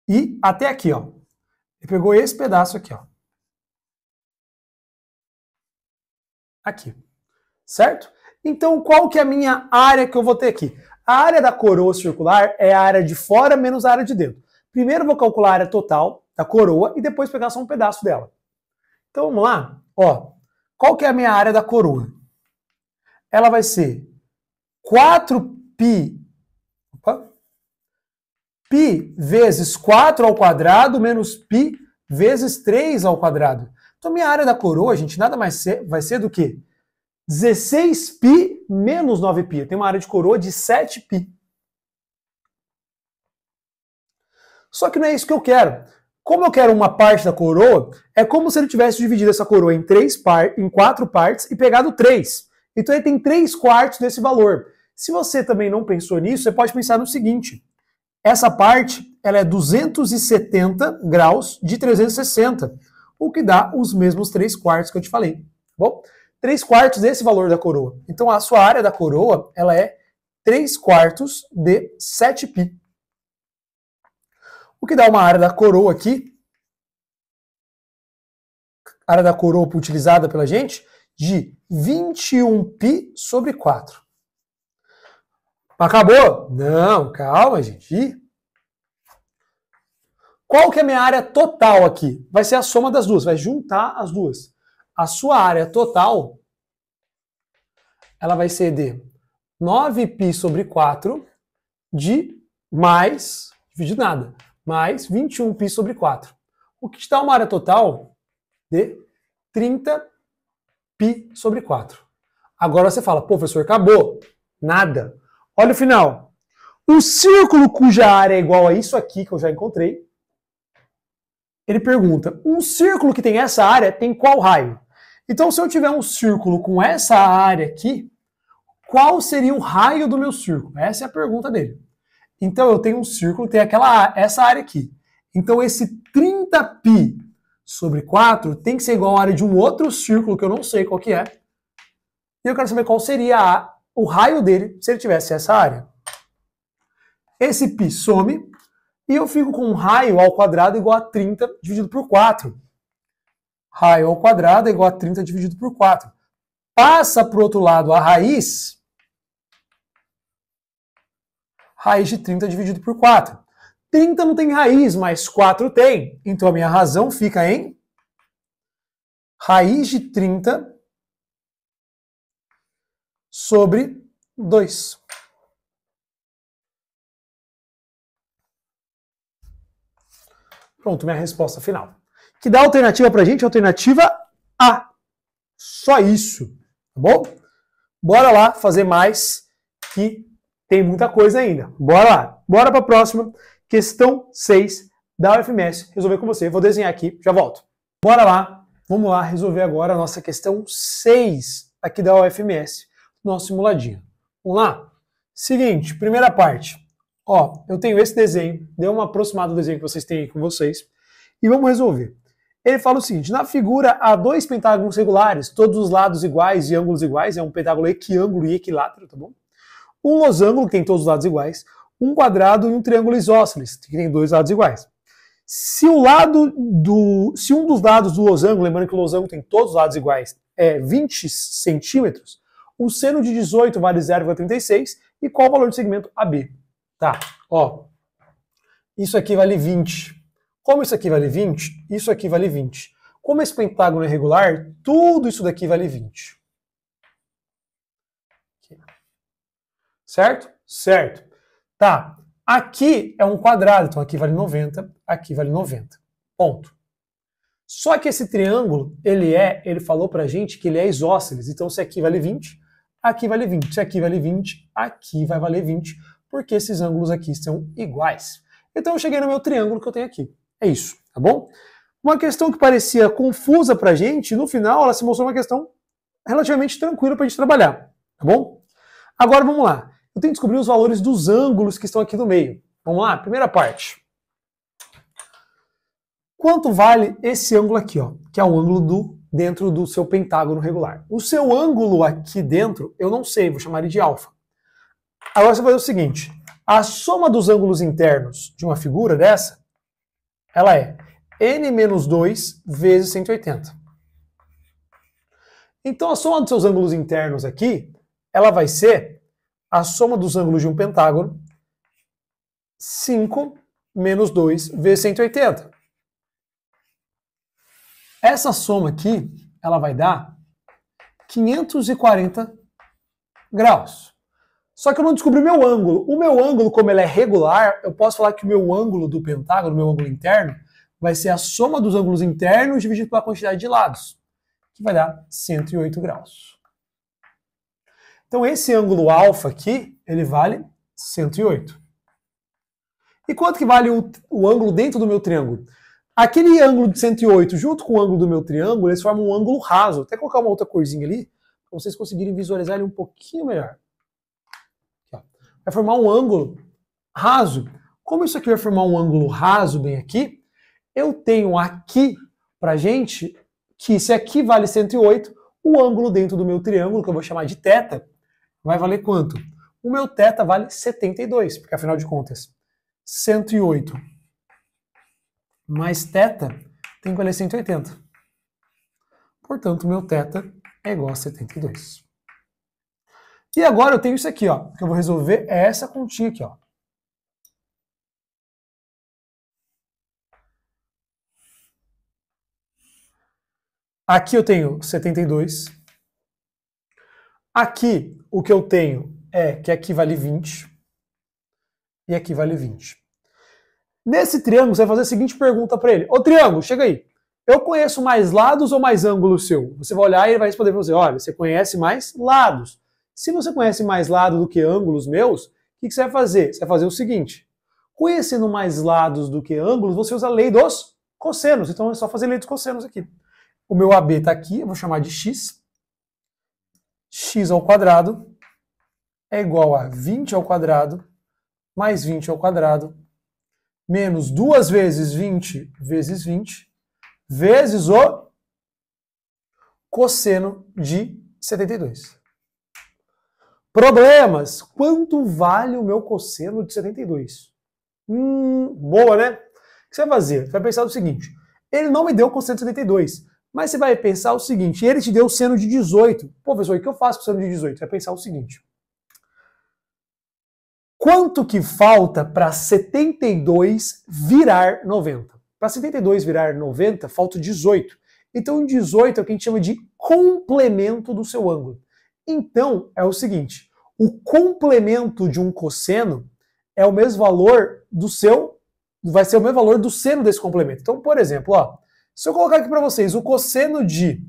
e até aqui, ó. Ele pegou esse pedaço aqui, ó. Aqui. Certo? Então, qual que é a minha área que eu vou ter aqui? A área da coroa circular é a área de fora menos a área de dentro. Primeiro eu vou calcular a área total da coroa e depois pegar só um pedaço dela. Então vamos lá. Ó, qual que é a minha área da coroa? Ela vai ser 4π π vezes 4 ao quadrado menos π vezes 3 ao quadrado. Então minha área da coroa, gente, nada mais vai ser do que 16π menos 9π. Eu tenho uma área de coroa de 7π. Só que não é isso que eu quero. Como eu quero uma parte da coroa, é como se ele tivesse dividido essa coroa em 4 partes e pegado 3. Então ele tem 3/4 desse valor. Se você também não pensou nisso, você pode pensar no seguinte. Essa parte ela é 270 graus de 360, o que dá os mesmos 3/4 que eu te falei. Tá bom? 3/4 desse valor da coroa. Então a sua área da coroa ela é 3/4 de 7π. O que dá uma área da coroa aqui, área da coroa utilizada pela gente, de 21π sobre 4. Acabou? Não, calma, gente. Qual que é a minha área total aqui? Vai ser a soma das duas, vai juntar as duas. A sua área total, ela vai ser de 9π sobre 4 de mais, dividido nada, mais 21π sobre 4. O que te dá uma área total de 30π sobre 4. Agora você fala, pô, professor, acabou. Nada. Olha o final. Um círculo cuja área é igual a isso aqui, que eu já encontrei, ele pergunta, um círculo que tem essa área tem qual raio? Então, se eu tiver um círculo com essa área aqui, qual seria o raio do meu círculo? Essa é a pergunta dele. Então, eu tenho um círculo que tem essa área aqui. Então, esse 30π sobre 4 tem que ser igual à área de um outro círculo que eu não sei qual que é. E eu quero saber qual seria o raio dele se ele tivesse essa área. Esse π some e eu fico com um raio ao quadrado igual a 30 dividido por 4. Raio ao quadrado é igual a 30 dividido por 4. Passa para o outro lado a raiz de 30 dividido por 4. 30 não tem raiz, mas 4 tem. Então a minha razão fica em raiz de 30 sobre 2. Pronto, minha resposta final. Que dá alternativa pra gente? Alternativa A. Só isso, tá bom? Bora lá fazer mais, que tem muita coisa ainda. Bora lá. Bora pra próxima. Questão 6 da UFMS. Resolver com você. Vou desenhar aqui, já volto. Bora lá. Vamos lá resolver agora a nossa questão 6 aqui da UFMS. Nosso simuladinho. Vamos lá? Seguinte, primeira parte. Ó, eu tenho esse desenho. Deu uma aproximada do desenho que vocês têm aí com vocês. E vamos resolver. Ele fala o seguinte, na figura há 2 pentágonos regulares, todos os lados iguais e ângulos iguais, é um pentágono equiângulo e equilátero, tá bom? Um losango, que tem todos os lados iguais, um quadrado e um triângulo isósceles, que tem 2 lados iguais. Se um dos lados do losango, lembrando que o losango tem todos os lados iguais, é 20 centímetros, o seno de 18 vale 0,36, e qual o valor do segmento AB? Tá, ó, isso aqui vale 20. Como isso aqui vale 20, isso aqui vale 20. Como esse pentágono é regular, tudo isso daqui vale 20. Certo? Certo. Tá. Aqui é um quadrado, então aqui vale 90, aqui vale 90. Ponto. Só que esse triângulo, ele falou pra gente que ele é isósceles. Então se aqui vale 20, aqui vale 20. Se aqui vale 20, aqui vai valer 20, porque esses ângulos aqui são iguais. Então eu cheguei no meu triângulo que eu tenho aqui. É isso, tá bom? Uma questão que parecia confusa pra gente, no final ela se mostrou uma questão relativamente tranquila pra gente trabalhar, tá bom? Agora vamos lá. Eu tenho que descobrir os valores dos ângulos que estão aqui no meio. Vamos lá? Primeira parte. Quanto vale esse ângulo aqui, ó? Que é o ângulo dentro do seu pentágono regular. O seu ângulo aqui dentro, eu não sei, vou chamar ele de alfa. Agora você vai fazer o seguinte. A soma dos ângulos internos de uma figura dessa, ela é n menos 2 vezes 180. Então a soma dos seus ângulos internos aqui, ela vai ser a soma dos ângulos de um pentágono, 5 menos 2 vezes 180. Essa soma aqui, ela vai dar 540 graus. Só que eu não descobri meu ângulo. O meu ângulo, como ele é regular, eu posso falar que o meu ângulo do pentágono, o meu ângulo interno, vai ser a soma dos ângulos internos dividido pela quantidade de lados, que vai dar 108 graus. Então esse ângulo alfa aqui, ele vale 108. E quanto que vale o ângulo dentro do meu triângulo? Aquele ângulo de 108 junto com o ângulo do meu triângulo, eles formam um ângulo raso. Vou até colocar uma outra corzinha ali, para vocês conseguirem visualizar ele um pouquinho melhor. Vai formar um ângulo raso. Como isso aqui vai formar um ângulo raso bem aqui, eu tenho aqui pra gente que se aqui vale 108, o ângulo dentro do meu triângulo, que eu vou chamar de θ, vai valer quanto? O meu θ vale 72, porque afinal de contas, 108 mais θ tem que valer 180. Portanto, o meu θ é igual a 72. E agora eu tenho isso aqui, ó, que eu vou resolver é essa continha aqui, ó. Aqui eu tenho 72. Aqui o que eu tenho é que aqui vale 20 e aqui vale 20. Nesse triângulo você vai fazer a seguinte pergunta para ele. Ô triângulo, chega aí. Eu conheço mais lados ou mais ângulos seu? Você vai olhar e ele vai responder para você, olha, você conhece mais lados. Se você conhece mais lados do que ângulos meus, o que você vai fazer? Você vai fazer o seguinte, conhecendo mais lados do que ângulos, você usa a lei dos cossenos. Então é só fazer a lei dos cossenos aqui. O meu AB está aqui, eu vou chamar de x. X ao quadrado é igual a 20 ao quadrado mais 20 ao quadrado menos 2 vezes 20 vezes 20 vezes o cosseno de 72. Problemas. Quanto vale o meu cosseno de 72? Boa, né? O que você vai fazer? Você vai pensar o seguinte. Ele não me deu o cosseno de 72, mas você vai pensar o seguinte. Ele te deu o seno de 18. Pô, professor, o que eu faço com o seno de 18? Você vai pensar o seguinte. Quanto que falta para 72 virar 90? Para 72 virar 90, falta 18. Então, 18 é o que a gente chama de complemento do seu ângulo. Então, é o seguinte, o complemento de um cosseno é o mesmo valor do seu, vai ser o mesmo valor do seno desse complemento. Então, por exemplo, ó, se eu colocar aqui para vocês o cosseno de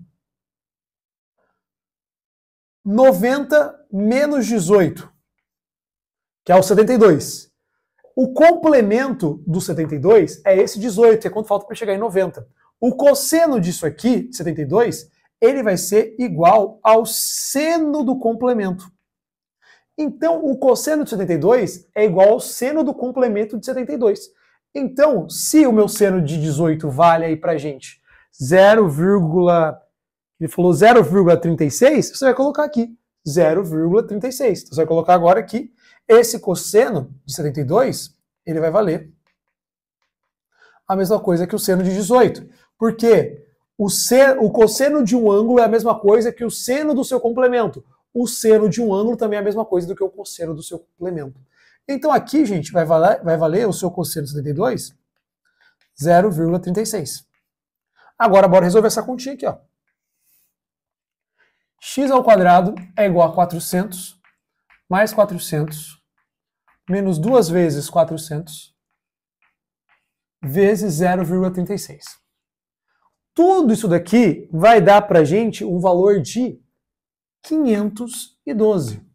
90 menos 18, que é o 72. O complemento do 72 é esse 18, que é quanto falta para chegar em 90. O cosseno disso aqui, 72, ele vai ser igual ao seno do complemento. Então, o cosseno de 72 é igual ao seno do complemento de 72. Então, se o meu seno de 18 vale aí pra gente 0,36, você vai colocar aqui 0,36. Então, você vai colocar agora aqui, esse cosseno de 72, ele vai valer a mesma coisa que o seno de 18. Por quê? O cosseno de um ângulo é a mesma coisa que o seno do seu complemento. O seno de um ângulo também é a mesma coisa do que o cosseno do seu complemento. Então aqui, gente, vai valer o seu cosseno de 72, 0,36. Agora, bora resolver essa continha aqui, ó. X ao quadrado é igual a 400 mais 400 menos 2 vezes 400 vezes 0,36. Tudo isso daqui vai dar pra gente um valor de 512.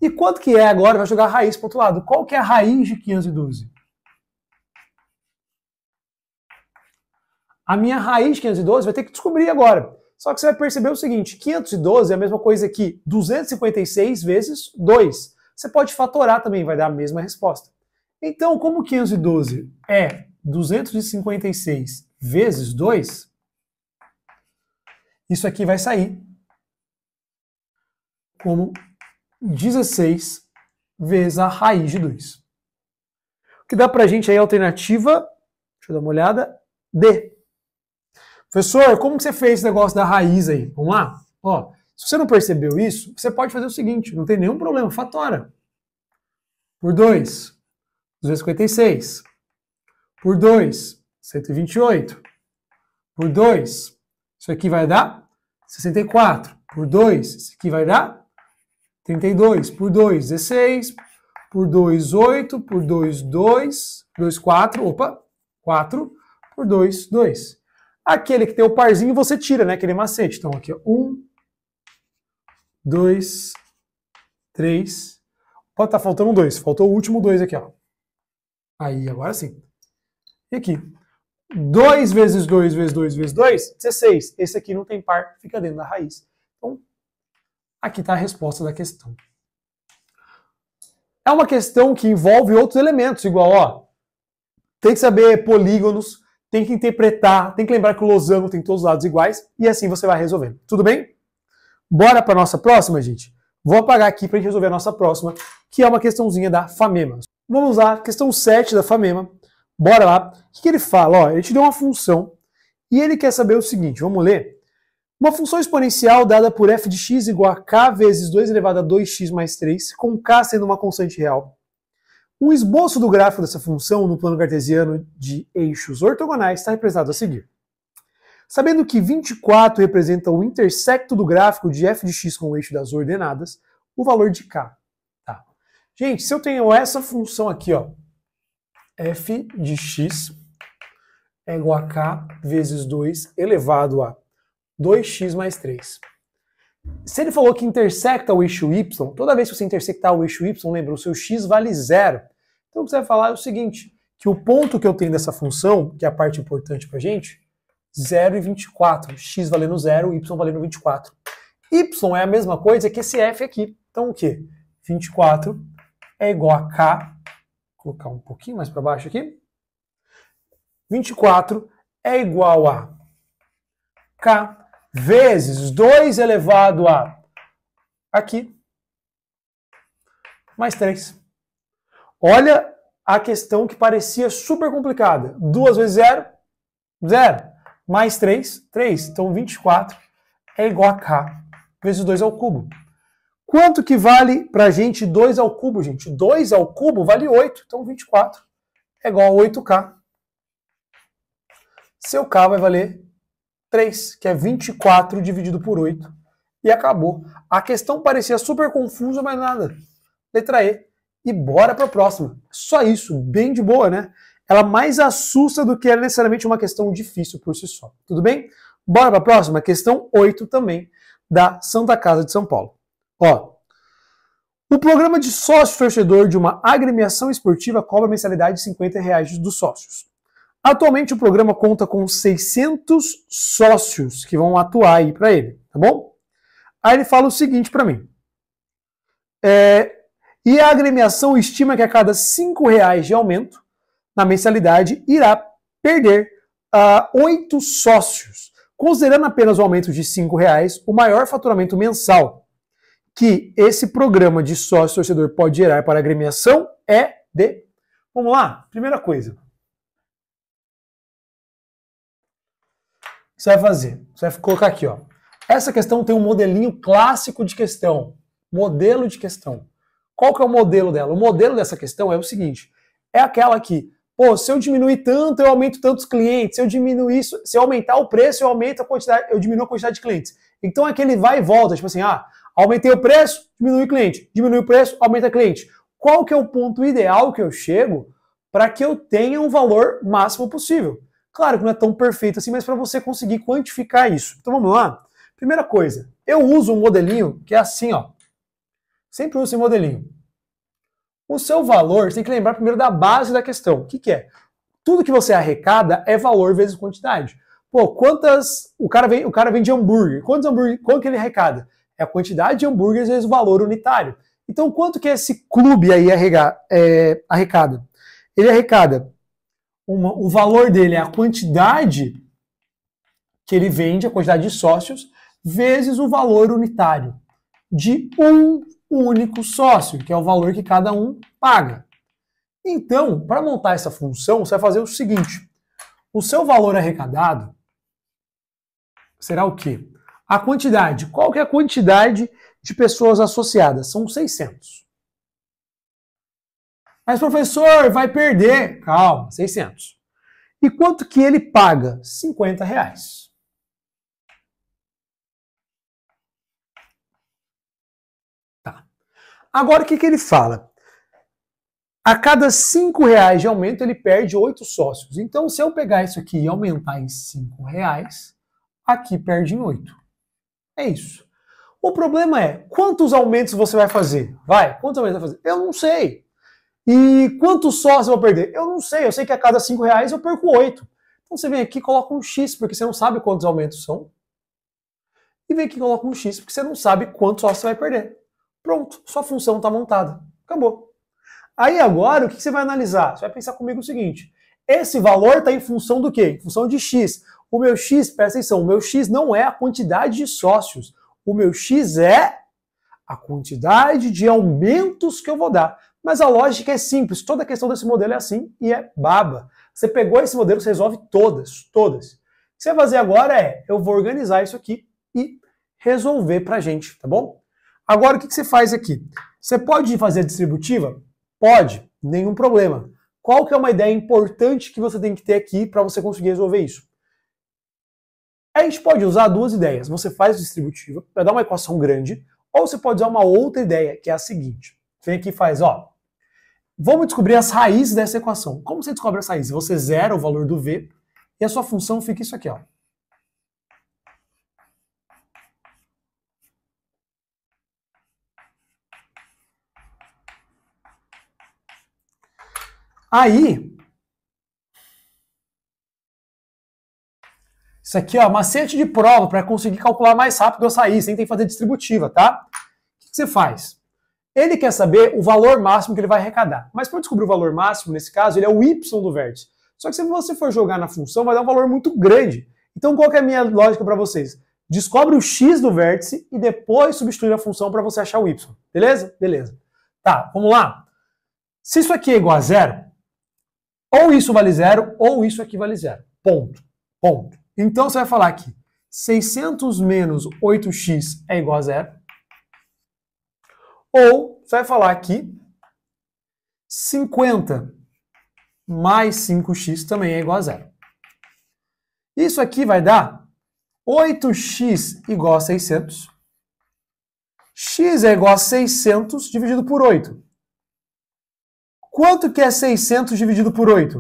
E quanto que é agora? Vai jogar a raiz para o outro lado. Qual que é a raiz de 512? A minha raiz de 512 vai ter que descobrir agora. Só que você vai perceber o seguinte, 512 é a mesma coisa que 256 vezes 2. Você pode fatorar também, vai dar a mesma resposta. Então, como 512 é 256 vezes 2, isso aqui vai sair como 16 vezes a raiz de 2. O que dá pra gente aí a alternativa, deixa eu dar uma olhada, D. Professor, como que você fez esse negócio da raiz aí? Vamos lá? Ó, se você não percebeu isso, você pode fazer o seguinte, não tem nenhum problema, fatora. Por 2, 256. Por 2, 128. Por 2, isso aqui vai dar 64. Por 2, isso aqui vai dar 32. Por 2, 16. Por 2, 8. Por 2, 2. 2, 4. Opa, 4. Por 2, 2. Aquele que tem o parzinho você tira, né? Aquele macete. Então aqui, ó. 1, 2, 3. Pode estar faltando 2. Faltou o último 2 aqui, ó. Aí, agora sim. E aqui. 2 vezes 2 vezes 2 vezes 2, 16. Esse aqui não tem par, fica dentro da raiz. Então, aqui está a resposta da questão. É uma questão que envolve outros elementos, igual, ó, tem que saber polígonos, tem que interpretar, tem que lembrar que o losango tem todos os lados iguais, e assim você vai resolvendo. Tudo bem? Bora para a nossa próxima, gente? Vou apagar aqui para a gente resolver a nossa próxima, que é uma questãozinha da Famema. Vamos lá, questão 7 da Famema. Bora lá. O que ele fala? Ó, ele te deu uma função e ele quer saber o seguinte, vamos ler. Uma função exponencial dada por f de x igual a k vezes 2 elevado a 2x mais 3, com k sendo uma constante real. O esboço do gráfico dessa função no plano cartesiano de eixos ortogonais está representado a seguir. Sabendo que 24 representa o intersecto do gráfico de f de x com o eixo das ordenadas, o valor de k. Tá. Gente, se eu tenho essa função aqui, ó, f de x é igual a k vezes 2 elevado a 2x mais 3. Se ele falou que intersecta o eixo y, toda vez que você intersectar o eixo y, lembra, o seu x vale 0. Então o que você vai falar é o seguinte, que o ponto que eu tenho dessa função, que é a parte importante pra gente, 0 e 24. X valendo 0, y valendo 24. Y é a mesma coisa que esse f aqui. Então o quê? 24 é igual a k. Vou colocar um pouquinho mais para baixo aqui. 24 é igual a k vezes 2 elevado a aqui mais 3. Olha a questão que parecia super complicada. 2 vezes 0, 0. Mais 3, 3. Então 24 é igual a k vezes 2 ao cubo. Quanto que vale pra gente 2 ao cubo, gente? 2 ao cubo vale 8, então 24 é igual a 8K. Seu K vai valer 3, que é 24 dividido por 8. E acabou. A questão parecia super confusa, mas nada. Letra E. E bora para a próxima. Só isso, bem de boa, né? Ela mais assusta do que é necessariamente uma questão difícil por si só. Tudo bem? Bora para a próxima? Questão 8 também, da Santa Casa de São Paulo. Ó, o programa de sócio-torcedor de uma agremiação esportiva cobra mensalidade de R$50 dos sócios. Atualmente o programa conta com 600 sócios que vão atuar aí para ele, tá bom? Aí ele fala o seguinte para mim. E a agremiação estima que a cada R$5 de aumento na mensalidade irá perder 8 sócios. Considerando apenas o aumento de R$5, o maior faturamento mensal que esse programa de sócio-torcedor pode gerar para a agremiação é de... Vamos lá? Primeira coisa. Você vai fazer? Você vai colocar aqui, ó. Essa questão tem um modelinho clássico de questão. Modelo de questão. Qual que é o modelo dela? O modelo dessa questão é o seguinte. É aquela que, pô, se eu diminuir tanto, eu aumento tantos clientes. Se eu diminuir isso, se eu aumentar o preço, eu aumento a quantidade, eu diminuo a quantidade de clientes. Então é aquele vai e volta, tipo assim, aumentei o preço, diminui o cliente. Diminui o preço, aumenta cliente. Qual que é o ponto ideal que eu chego para que eu tenha um valor máximo possível? Claro que não é tão perfeito assim, mas para você conseguir quantificar isso. Então vamos lá. Primeira coisa, eu uso um modelinho que é assim, ó. Sempre uso esse modelinho. O seu valor, você tem que lembrar primeiro da base da questão. O que que é? Tudo que você arrecada é valor vezes quantidade. Pô, quantas... O cara vende hambúrguer. Quantos hambúrguer... Quanto que ele arrecada? É a quantidade de hambúrgueres vezes o valor unitário. Então, quanto que esse clube aí arrecada? Ele arrecada... O valor dele é a quantidade que ele vende, a quantidade de sócios, vezes o valor unitário de um único sócio, que é o valor que cada um paga. Então, para montar essa função, você vai fazer o seguinte. O seu valor arrecadado será o quê? A quantidade. Qual que é a quantidade de pessoas associadas? São 600. Mas, professor, vai perder. Calma, 600. E quanto que ele paga? R$50. Tá. Agora, o que que ele fala? A cada R$5 de aumento, ele perde 8 sócios. Então, se eu pegar isso aqui e aumentar em R$5, aqui perde em 8. É isso. O problema é, quantos aumentos você vai fazer? Quantos aumentos vai fazer? Eu não sei. E quantos sócios eu vou perder? Eu não sei. Eu sei que a cada R$5 eu perco 8. Então você vem aqui e coloca um X, porque você não sabe quantos aumentos são. E vem aqui e coloca um X, porque você não sabe quantos sócios você vai perder. Pronto, sua função está montada. Acabou. Aí agora, o que você vai analisar? Você vai pensar comigo o seguinte. Esse valor está em função do quê? Em função de X. O meu X, presta atenção, o meu X não é a quantidade de sócios. O meu X é a quantidade de aumentos que eu vou dar. Mas a lógica é simples. Toda a questão desse modelo é assim e é baba. Você pegou esse modelo, você resolve todas. O que você vai fazer agora é, eu vou organizar isso aqui e resolver pra gente, tá bom? Agora, o que você faz aqui? Você pode fazer a distributiva? Pode, nenhum problema. Qual que é uma ideia importante que você tem que ter aqui para você conseguir resolver isso? A gente pode usar duas ideias. Você faz a distributiva para dar uma equação grande, ou você pode usar uma outra ideia, que é a seguinte. Vem aqui e faz, ó. Vamos descobrir as raízes dessa equação. Como você descobre as raízes? Você zera o valor do V e a sua função fica isso aqui, ó. Aí, isso aqui, ó, macete de prova para conseguir calcular mais rápido as raízes, sem ter que fazer distributiva, tá? O que você faz? Ele quer saber o valor máximo que ele vai arrecadar. Mas para descobrir o valor máximo, nesse caso, ele é o y do vértice. Só que se você for jogar na função, vai dar um valor muito grande. Então qual que é a minha lógica para vocês? Descobre o x do vértice e depois substitui a função para você achar o y. Beleza? Beleza. Tá, vamos lá. Se isso aqui é igual a zero, ou isso vale zero, ou isso aqui vale zero. Ponto. Ponto. Então você vai falar que 600 menos 8x é igual a zero. Ou você vai falar aqui 50 mais 5x também é igual a zero. Isso aqui vai dar 8x igual a 600. X é igual a 600 dividido por 8. Quanto que é 600 dividido por 8?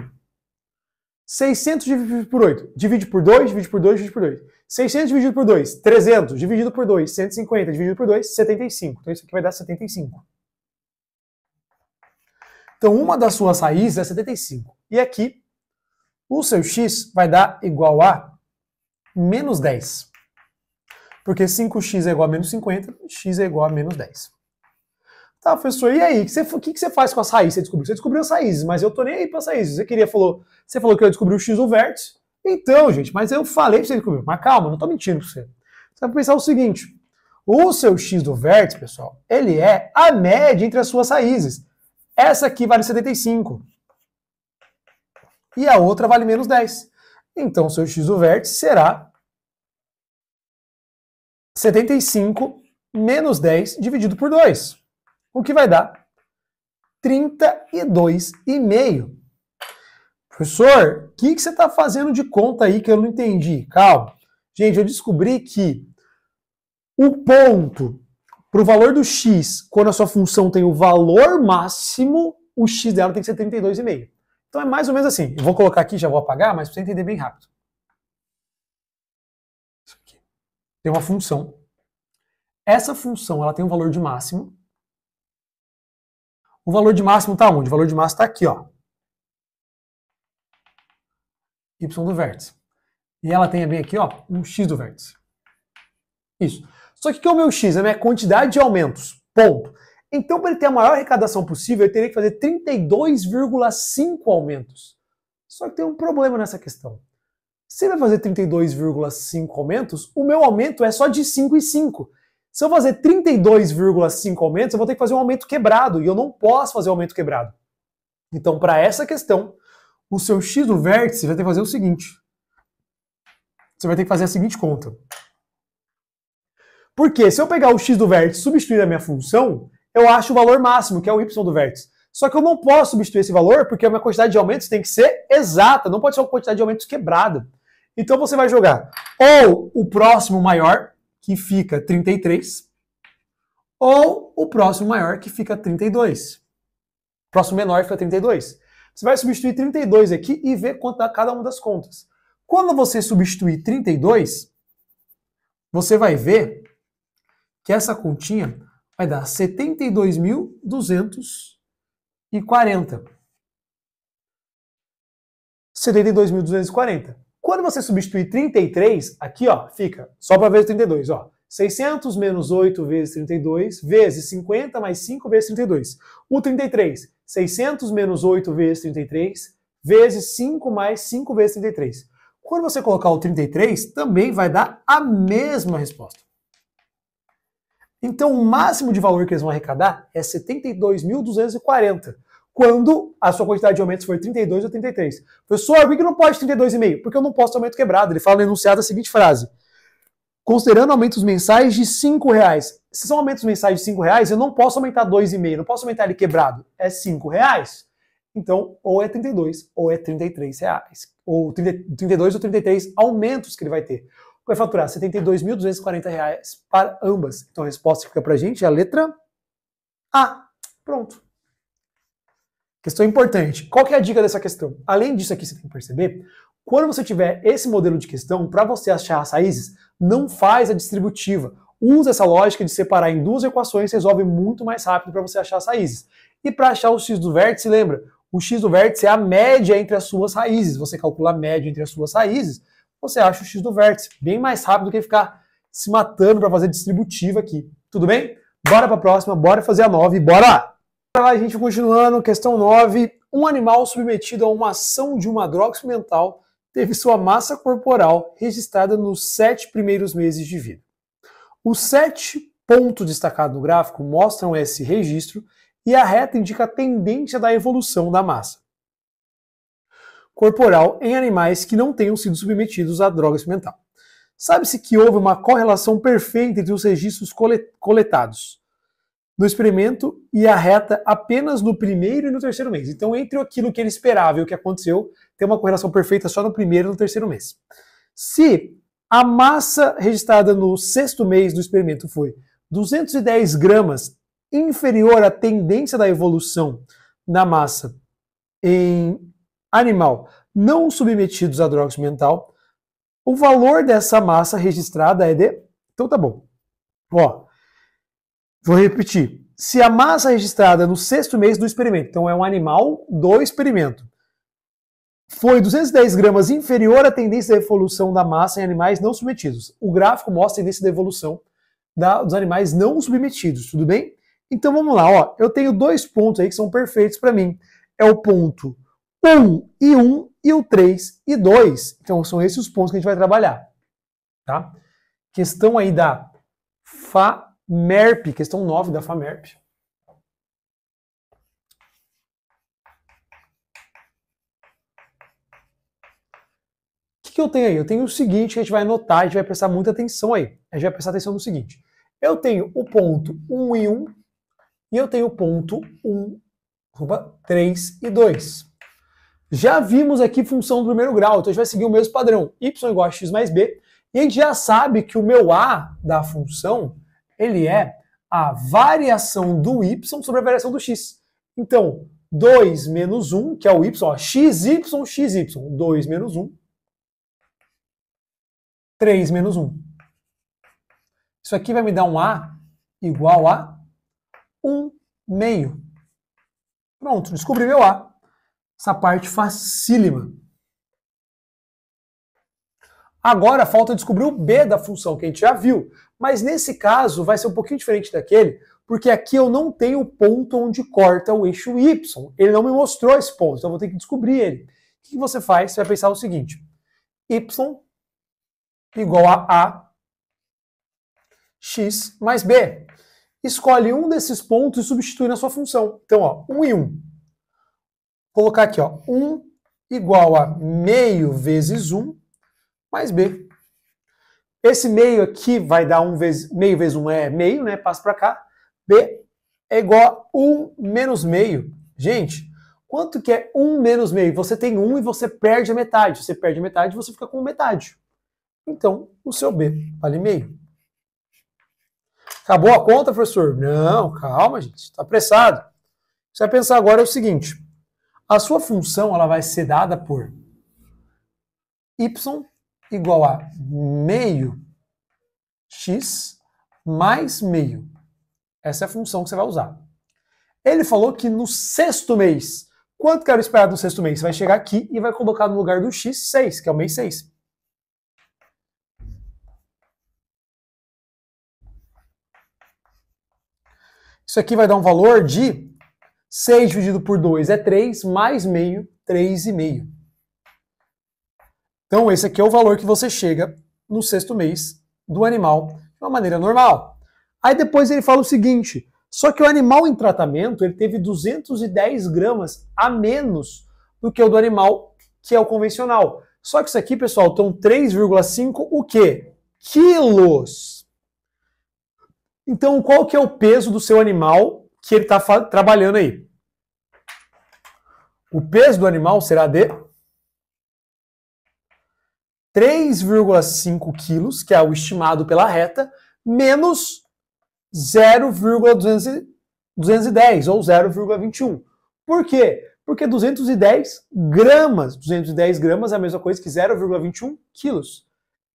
600 dividido por 8. Divide por 2, divide por 2, divide por 2. 600 dividido por 2, 300 dividido por 2, 150 dividido por 2, 75. Então isso aqui vai dar 75. Então uma das suas raízes é 75. E aqui, o seu x vai dar igual a menos 10. Porque 5x é igual a menos 50, x é igual a menos 10. Tá, professor, e aí? O que você faz com as raízes? Você descobriu as raízes, mas eu tô nem aí para as raízes. Você falou que eu descobri o x do vértice. Então, gente, mas eu falei que você descobriu. Mas calma, não tô mentindo para você. Você vai pensar o seguinte: o seu x do vértice, pessoal, ele é a média entre as suas raízes. Essa aqui vale 75. E a outra vale menos 10. Então, o seu x do vértice será 75 menos 10 dividido por 2. O que vai dar 32,5. Professor, o que você está fazendo de conta aí que eu não entendi? Calma. Gente, eu descobri que o ponto para o valor do x, quando a sua função tem o valor máximo, o x dela tem que ser 32,5. Então é mais ou menos assim. Eu vou colocar aqui, já vou apagar, mas para você entender bem rápido. Isso aqui. Tem uma função. Essa função ela tem um valor de máximo. O valor de máximo está onde? O valor de máximo está aqui, ó. Y do vértice. E ela tem bem aqui, ó, um x do vértice. Isso. Só que o que é o meu x? É a minha quantidade de aumentos. Ponto. Então, para ele ter a maior arrecadação possível, eu teria que fazer 32,5 aumentos. Só que tem um problema nessa questão. Se ele vai fazer 32,5 aumentos, o meu aumento é só de 5 e 5. Se eu fazer 32,5 aumentos, eu vou ter que fazer um aumento quebrado. E eu não posso fazer um aumento quebrado. Então, para essa questão, o seu x do vértice vai ter que fazer o seguinte. Você vai ter que fazer a seguinte conta. Porque se eu pegar o x do vértice e substituir a minha função, eu acho o valor máximo, que é o y do vértice. Só que eu não posso substituir esse valor porque a minha quantidade de aumentos tem que ser exata, não pode ser uma quantidade de aumentos quebrada. Então você vai jogar ou o próximo maior, que fica 33, ou o próximo maior, que fica 32. O próximo menor fica 32. Você vai substituir 32 aqui e ver quanto dá cada uma das contas. Quando você substituir 32, você vai ver que essa continha vai dar 72.240. 72.240. Quando você substituir 33, aqui ó, fica, só para ver o 32, ó, 600 menos 8 vezes 32, vezes 50 mais 5 vezes 32. O 33, 600 menos 8 vezes 33, vezes 5 mais 5 vezes 33. Quando você colocar o 33, também vai dar a mesma resposta. Então, o máximo de valor que eles vão arrecadar é 72.240, quando a sua quantidade de aumentos for 32 ou 33. Professor, por que não pode 32,5? Porque eu não posso ter aumento quebrado. Ele fala no enunciado a seguinte frase. Considerando aumentos mensais de R$5. Se são aumentos mensais de R$5, eu não posso aumentar 2,5, não posso aumentar ele quebrado. É R$5. Então, ou é 32 ou é R$33. Ou 32 ou 33 aumentos que ele vai ter. Vai faturar R$72.240 para ambas. Então a resposta que fica pra gente é a letra A. Pronto. Questão importante. Qual que é a dica dessa questão? Além disso aqui, você tem que perceber, quando você tiver esse modelo de questão, para você achar as raízes, não faz a distributiva. Usa essa lógica de separar em duas equações, resolve muito mais rápido para você achar as raízes. E para achar o x do vértice, lembra, o x do vértice é a média entre as suas raízes. Você calcula a média entre as suas raízes, você acha o x do vértice. Bem mais rápido do que ficar se matando para fazer distributiva aqui. Tudo bem? Bora para a próxima, bora fazer a 9, bora lá! Bora lá, gente, continuando, questão 9. Um animal submetido a uma ação de uma droga experimental teve sua massa corporal registrada nos 7 primeiros meses de vida. Os 7 pontos destacados no gráfico mostram esse registro e a reta indica a tendência da evolução da massa corporal em animais que não tenham sido submetidos à droga experimental. Sabe-se que houve uma correlação perfeita entre os registros coletados. no experimento e a reta apenas no primeiro e no terceiro mês. Então, entre aquilo que ele esperava e o que aconteceu, tem uma correlação perfeita só no primeiro e no terceiro mês. Se a massa registrada no sexto mês do experimento foi 210 gramas, inferior à tendência da evolução da massa em animal não submetidos a droga mental, o valor dessa massa registrada é de... Então tá bom. Ó, vou repetir. Se a massa registrada no sexto mês do experimento, então é um animal do experimento, foi 210 gramas inferior à tendência da evolução da massa em animais não submetidos. O gráfico mostra a tendência da evolução dos animais não submetidos, tudo bem? Então vamos lá, ó. Eu tenho dois pontos aí que são perfeitos para mim. É o ponto 1 e o 3 e 2. Então são esses os pontos que a gente vai trabalhar, tá? Questão aí da FAMERP, questão 9 da FAMERP. O que eu tenho aí? Eu tenho o seguinte, que a gente vai anotar, a gente vai prestar muita atenção aí. A gente vai prestar atenção no seguinte. Eu tenho o ponto 1 e 1 e eu tenho o ponto 3 e 2. Já vimos aqui função do primeiro grau, então a gente vai seguir o mesmo padrão. Y igual a x mais b. E a gente já sabe que o meu a da função, ele é a variação do y sobre a variação do x. Então, 2 menos 1, que é o y, ó, xy, 2 menos 1, 3 menos 1. Isso aqui vai me dar um a igual a 1 meio. Pronto, descobri meu a. Essa parte facílima. Agora falta descobrir o b da função, que a gente já viu. Mas nesse caso vai ser um pouquinho diferente daquele, porque aqui eu não tenho o ponto onde corta o eixo y. Ele não me mostrou esse ponto, então eu vou ter que descobrir ele. O que você faz? Você vai pensar o seguinte. Y igual a x mais b. Escolhe um desses pontos e substitui na sua função. Então, ó, 1 e 1. Vou colocar aqui, ó, 1 igual a meio vezes 1 mais b. Esse meio aqui vai dar meio vezes 1 é meio, né? Passa para cá. B é igual a 1 menos meio. Gente, quanto que é 1 menos meio? Você tem 1 e você perde a metade. Você perde a metade, você fica com metade. Então, o seu B vale meio. Acabou a conta, professor? Não, calma, gente. Está apressado. Você vai pensar agora é o seguinte. A sua função ela vai ser dada por y igual a meio x mais meio. Essa é a função que você vai usar. Ele falou que no sexto mês, quanto que era esperado no sexto mês? Você vai chegar aqui e vai colocar no lugar do x 6, que é o mês 6. Isso aqui vai dar um valor de 6 dividido por 2 é 3, mais meio, 3,5. Então esse aqui é o valor que você chega no sexto mês do animal de uma maneira normal. Aí depois ele fala o seguinte, só que o animal em tratamento ele teve 210 gramas a menos do que o do animal que é o convencional. Só que isso aqui, pessoal, estão 3,5 o quê? Quilos. Então, qual que é o peso do seu animal que ele está trabalhando aí? O peso do animal será de 3,5 quilos, que é o estimado pela reta, menos 0,210 ou 0,21. Por quê? Porque 210 gramas. 210 gramas é a mesma coisa que 0,21 quilos.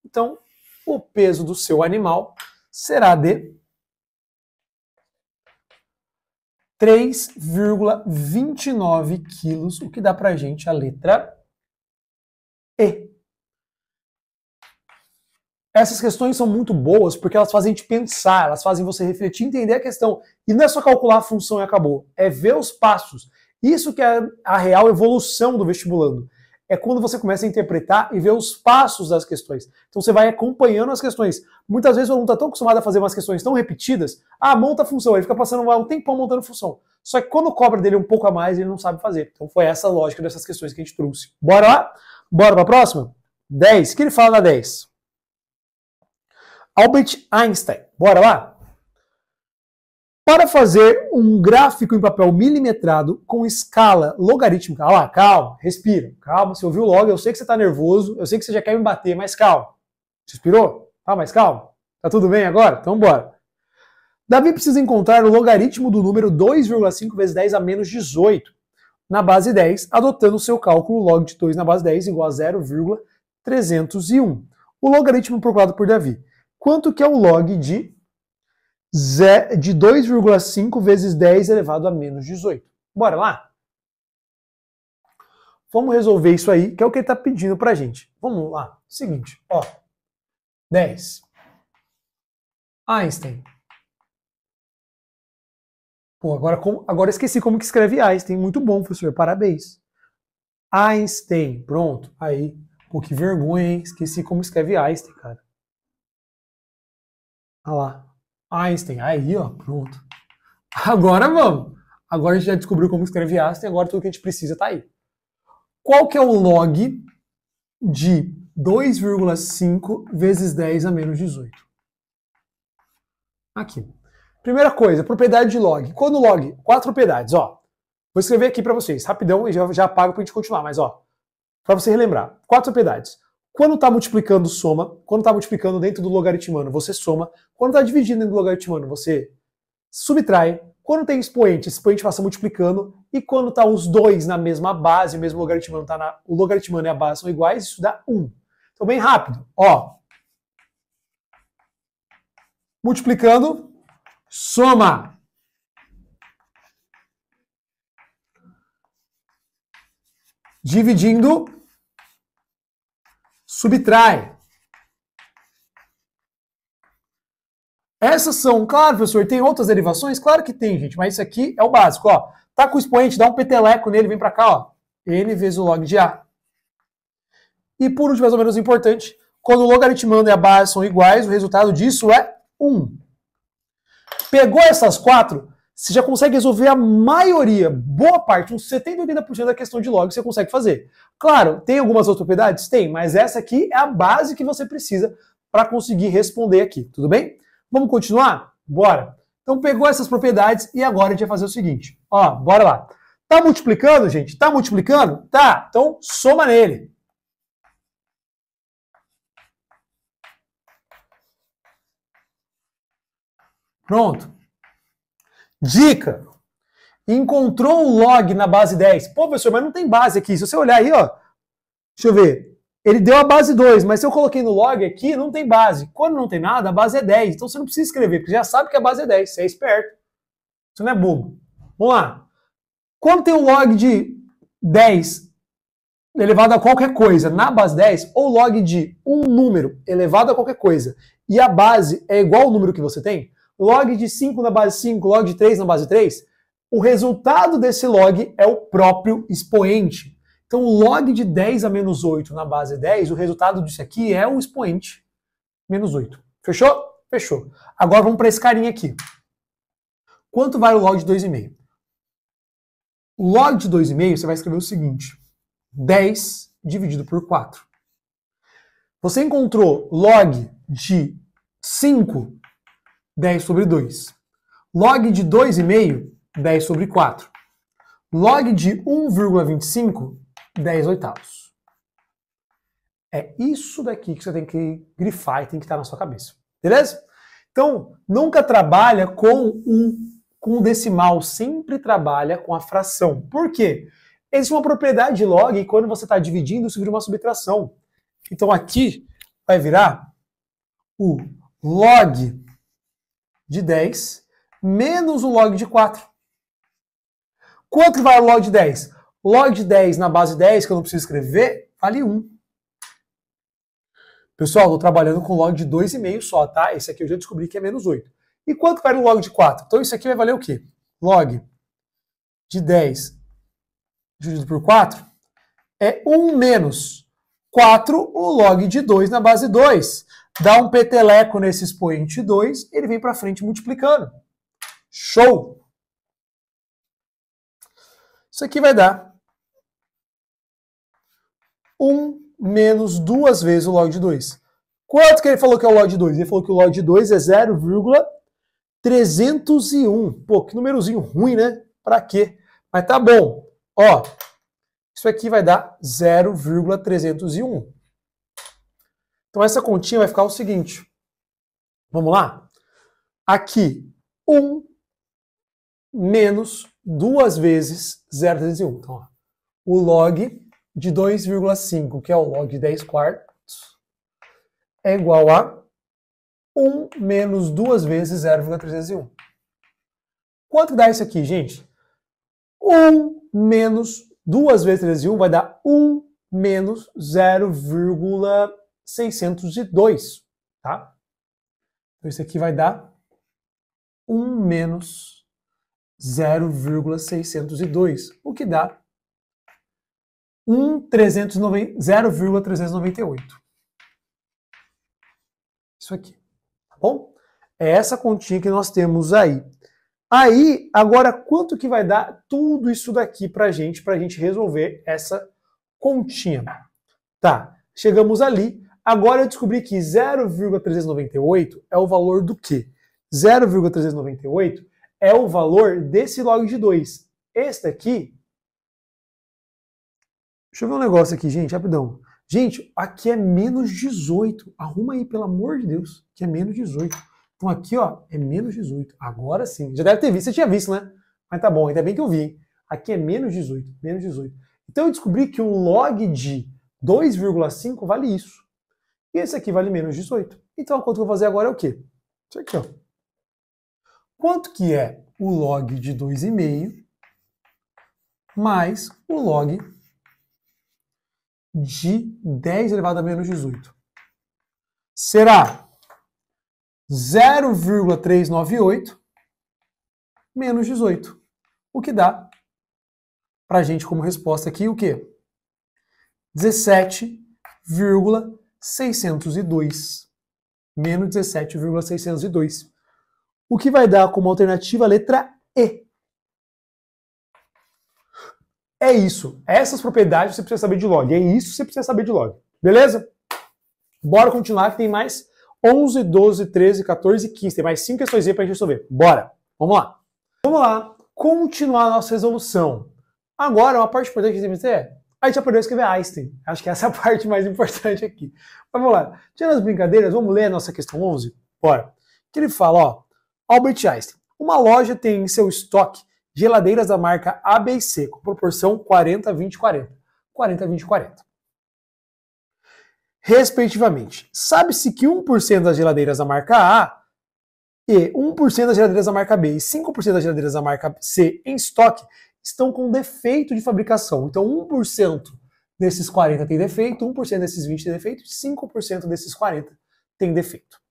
Então, o peso do seu animal será de 3,29 quilos, o que dá pra gente a letra E. Essas questões são muito boas porque elas fazem a gente pensar, elas fazem você refletir e entender a questão. E não é só calcular a função e acabou, é ver os passos. Isso que é a real evolução do vestibulando. É quando você começa a interpretar e ver os passos das questões. Então você vai acompanhando as questões. Muitas vezes o aluno está tão acostumado a fazer umas questões tão repetidas, monta a função, ele fica passando um tempão montando função. Só que quando cobra dele um pouco a mais, ele não sabe fazer. Então foi essa a lógica dessas questões que a gente trouxe. Bora lá? Bora para a próxima? 10. O que ele fala na 10? Albert Einstein. Bora lá? Para fazer um gráfico em papel milimetrado com escala logarítmica. Ah lá, calma, respira. Calma, você ouviu logo, eu sei que você está nervoso, eu sei que você já quer me bater, mas calma. Suspirou? Tá, mas calma. Tá tudo bem agora? Então bora. Davi precisa encontrar o logaritmo do número 2,5 vezes 10 a menos 18 na base 10, adotando o seu cálculo log de 2 na base 10 igual a 0,301. O logaritmo procurado por Davi. Quanto que é o log de 2,5 vezes 10 elevado a menos 18? Bora lá? Vamos resolver isso aí, que é o que ele está pedindo pra gente. Vamos lá. Seguinte, ó. 10. Einstein. Pô, agora esqueci como que escreve Einstein. Muito bom, professor. Parabéns. Einstein. Pronto. Aí. Pô, que vergonha, hein? Esqueci como escreve Einstein, cara. Olha lá. Einstein. Aí, ó. Pronto. Agora vamos. Agora a gente já descobriu como escreve Einstein. Agora tudo que a gente precisa tá aí. Qual que é o log de 2,5 vezes 10 a menos 18? Aqui. Primeira coisa, propriedade de log. Quando log, 4 propriedades, ó. Vou escrever aqui para vocês, rapidão, e já apago para a gente continuar, mas ó, para você relembrar. 4 propriedades. Quando está multiplicando, soma. Quando está multiplicando dentro do logaritmano, você soma. Quando está dividindo dentro do logaritmano, você subtrai. Quando tem expoente, esse expoente passa multiplicando. E quando está os dois na mesma base, o mesmo logaritmano, o logaritmano e a base são iguais, isso dá 1. Então, bem rápido, ó. Multiplicando, soma. Dividindo, subtrai. Essas são, claro, professor, tem outras derivações? Claro que tem, gente, mas isso aqui é o básico, ó. Tá com o expoente, dá um peteleco nele, vem pra cá, ó. N vezes o log de A. E por último, mais ou menos importante, quando o logaritmando e a base são iguais, o resultado disso é 1. Pegou essas 4, você já consegue resolver a maioria, boa parte, uns 70, 80% da questão de log você consegue fazer. Claro, tem algumas outras propriedades? Tem, mas essa aqui é a base que você precisa para conseguir responder aqui, tudo bem? Vamos continuar? Bora! Então pegou essas propriedades e agora a gente vai fazer o seguinte. Ó, bora lá. Tá multiplicando, gente? Tá multiplicando? Tá, então soma nele. Pronto. Dica. Encontrou o log na base 10. Pô, professor, mas não tem base aqui. Se você olhar aí, ó. Deixa eu ver. Ele deu a base 2, mas se eu coloquei no log aqui, não tem base. Quando não tem nada, a base é 10. Então você não precisa escrever, porque já sabe que a base é 10. Você é esperto. Você não é bobo. Vamos lá. Quando tem um log de 10 elevado a qualquer coisa na base 10, ou log de um número elevado a qualquer coisa, e a base é igual ao número que você tem, log de 5 na base 5, log de 3 na base 3, o resultado desse log é o próprio expoente. Então, o log de 10 a menos 8 na base 10, o resultado disso aqui é o expoente menos 8. Fechou? Fechou. Agora vamos para esse carinha aqui. Quanto vale o log de 2,5? O log de 2,5, você vai escrever o seguinte. 10 dividido por 4. Você encontrou log de 5, 10 sobre 2. Log de 2,5, 10 sobre 4. Log de 1,25, 10 oitavos. É isso daqui que você tem que grifar e tem que estar na sua cabeça. Beleza? Então, nunca trabalha com um decimal, sempre trabalha com a fração. Por quê? Existe uma propriedade de log e quando você está dividindo, isso vira uma subtração. Então aqui vai virar o log de 10 menos o log de 4. Quanto vale o log de 10? Log de 10 na base 10, que eu não preciso escrever, vale 1. Pessoal, estou trabalhando com log de 2,5 só, tá? Esse aqui eu já descobri que é menos 8. E quanto vale o log de 4? Então isso aqui vai valer o quê? Log de 10 dividido por 4 é 1 menos 4, o log de 2 na base 2. Dá um peteleco nesse expoente 2, ele vem para frente multiplicando. Show! Isso aqui vai dar 1 menos 2 vezes o log de 2. Quanto que ele falou que é o log de 2? Ele falou que o log de 2 é 0,301. 301. Pô, que númerozinho ruim, né? Pra quê? Mas tá bom. Ó, isso aqui vai dar 0,301. Então essa continha vai ficar o seguinte. Vamos lá? Aqui, 1 menos 2 vezes 0,301. Então, ó, o log de 2,5, que é o log de 10 quartos, é igual a 1 menos 2 vezes 0,301. Quanto dá isso aqui, gente? 1 menos 2 vezes 301 vai dar 1 menos 0,602, tá? Então isso aqui vai dar 1 menos 0,602, o que dá 0,398. Isso aqui, tá bom? É essa continha que nós temos aí. Aí, agora, quanto que vai dar tudo isso daqui pra gente resolver essa continha? Tá, chegamos ali. Agora eu descobri que 0,398 é o valor do quê? 0,398 é o valor desse log de 2. Esse daqui... Deixa eu ver um negócio aqui, gente, rapidão. Gente, aqui é menos 18. Arruma aí, pelo amor de Deus, que é menos 18. Então aqui, ó, é menos 18. Agora sim. Já deve ter visto, você tinha visto, né? Mas tá bom, ainda bem que eu vi, hein? Aqui é menos 18, menos 18. Então eu descobri que um log de 2,5 vale isso. E esse aqui vale menos 18. Então a conta que eu vou fazer agora é o quê? Isso aqui, ó. Quanto que é o log de 2,5 mais o log de 10 elevado a menos 18? Será 0,398 menos 18. O que dá pra gente como resposta aqui o quê? 17,602. Menos 17,602. O que vai dar como alternativa a letra E. É isso. Essas propriedades você precisa saber de log. É isso que você precisa saber de log. Beleza? Bora continuar que tem mais 11, 12, 13, 14 e 15. Tem mais 5 questões aí pra gente resolver. Bora. Vamos lá. Vamos lá. Continuar a nossa resolução. Agora, uma parte importante que você tem é... A gente aprendeu a escrever Einstein. Acho que essa é a parte mais importante aqui. Vamos lá. Tirando as brincadeiras, vamos ler a nossa questão 11? Bora. Que ele fala, ó. Albert Einstein. Uma loja tem em seu estoque geladeiras da marca A, B e C, com proporção 40, 20, 40. 40, 20, 40. Respectivamente. Sabe-se que 1% das geladeiras da marca A e 1% das geladeiras da marca B e 5% das geladeiras da marca C em estoque estão com defeito de fabricação. Então 1% desses 40 tem defeito, 1% desses 20 tem defeito e 5% desses 40 tem defeito.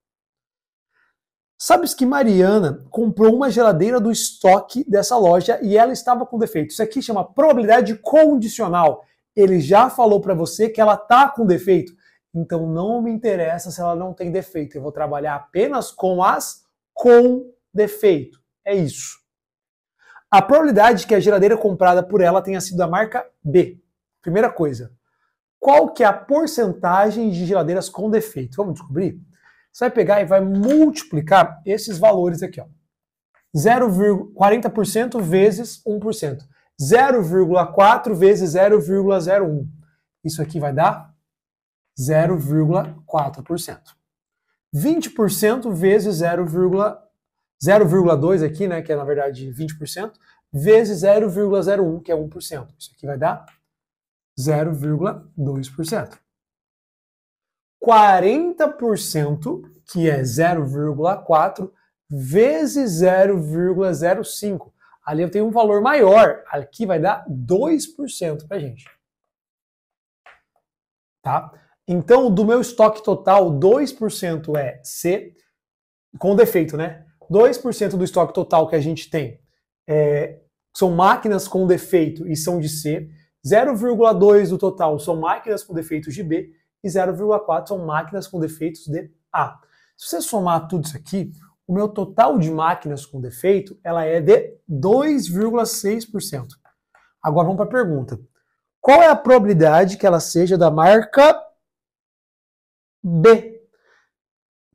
Sabes que Mariana comprou uma geladeira do estoque dessa loja e ela estava com defeito. Isso aqui chama probabilidade condicional. Ele já falou para você que ela está com defeito. Então não me interessa se ela não tem defeito. Eu vou trabalhar apenas com as com defeito. É isso. A probabilidade de que a geladeira comprada por ela tenha sido da marca B. Primeira coisa. Qual que é a porcentagem de geladeiras com defeito? Vamos descobrir? Você vai pegar e vai multiplicar esses valores aqui, ó. 40% vezes 1%. 0,4 vezes 0,01. Isso aqui vai dar 0,4%. 20% vezes 0,2 aqui, né, que é na verdade 20%, vezes 0,01, que é 1%. Isso aqui vai dar 0,2%. 40%, que é 0,4, vezes 0,05. Ali eu tenho um valor maior. Aqui vai dar 2% pra gente. Tá? Então, do meu estoque total, 2% é C, com defeito, né? 2% do estoque total que a gente tem são máquinas com defeito e são de C. 0,2 do total são máquinas com defeitos de B. E 0,4 são máquinas com defeitos de A. Se você somar tudo isso aqui, o meu total de máquinas com defeito ela é de 2,6%. Agora vamos para a pergunta. Qual é a probabilidade que ela seja da marca B?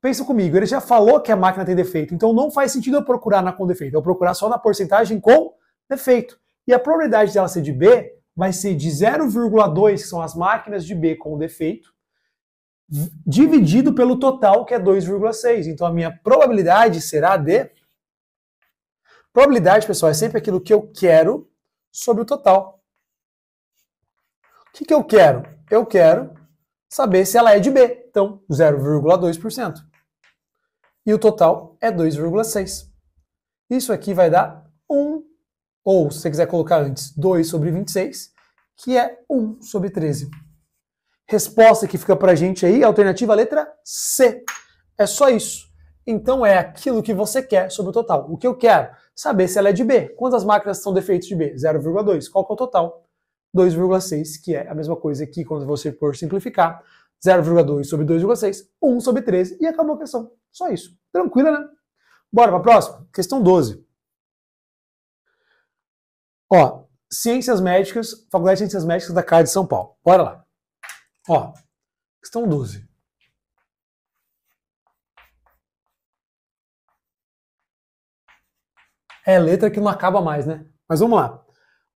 Pensa comigo, ele já falou que a máquina tem defeito, então não faz sentido eu procurar na com defeito, eu procurar só na porcentagem com defeito. E a probabilidade dela ser de B vai ser de 0,2, que são as máquinas de B com defeito, dividido pelo total, que é 2,6. Então a minha probabilidade será de... Probabilidade, pessoal, é sempre aquilo que eu quero sobre o total. O que eu quero? Eu quero saber se ela é de B. Então, 0,2%. E o total é 2,6. Isso aqui vai dar 1, ou se você quiser colocar antes, 2 sobre 26, que é 1 sobre 13. Resposta que fica pra gente aí, alternativa letra C. É só isso. Então é aquilo que você quer sobre o total. O que eu quero? Saber se ela é de B. Quantas máquinas são defeitos de B? 0,2. Qual que é o total? 2,6, que é a mesma coisa aqui quando você for simplificar. 0,2 sobre 2,6, 1 sobre 13, e acabou a questão. Só isso. Tranquila, né? Bora para a próxima. Questão 12. Ó, Ciências Médicas, Faculdade de Ciências Médicas da CAI de São Paulo. Bora lá. Ó, questão 12. É letra que não acaba mais, né? Mas vamos lá.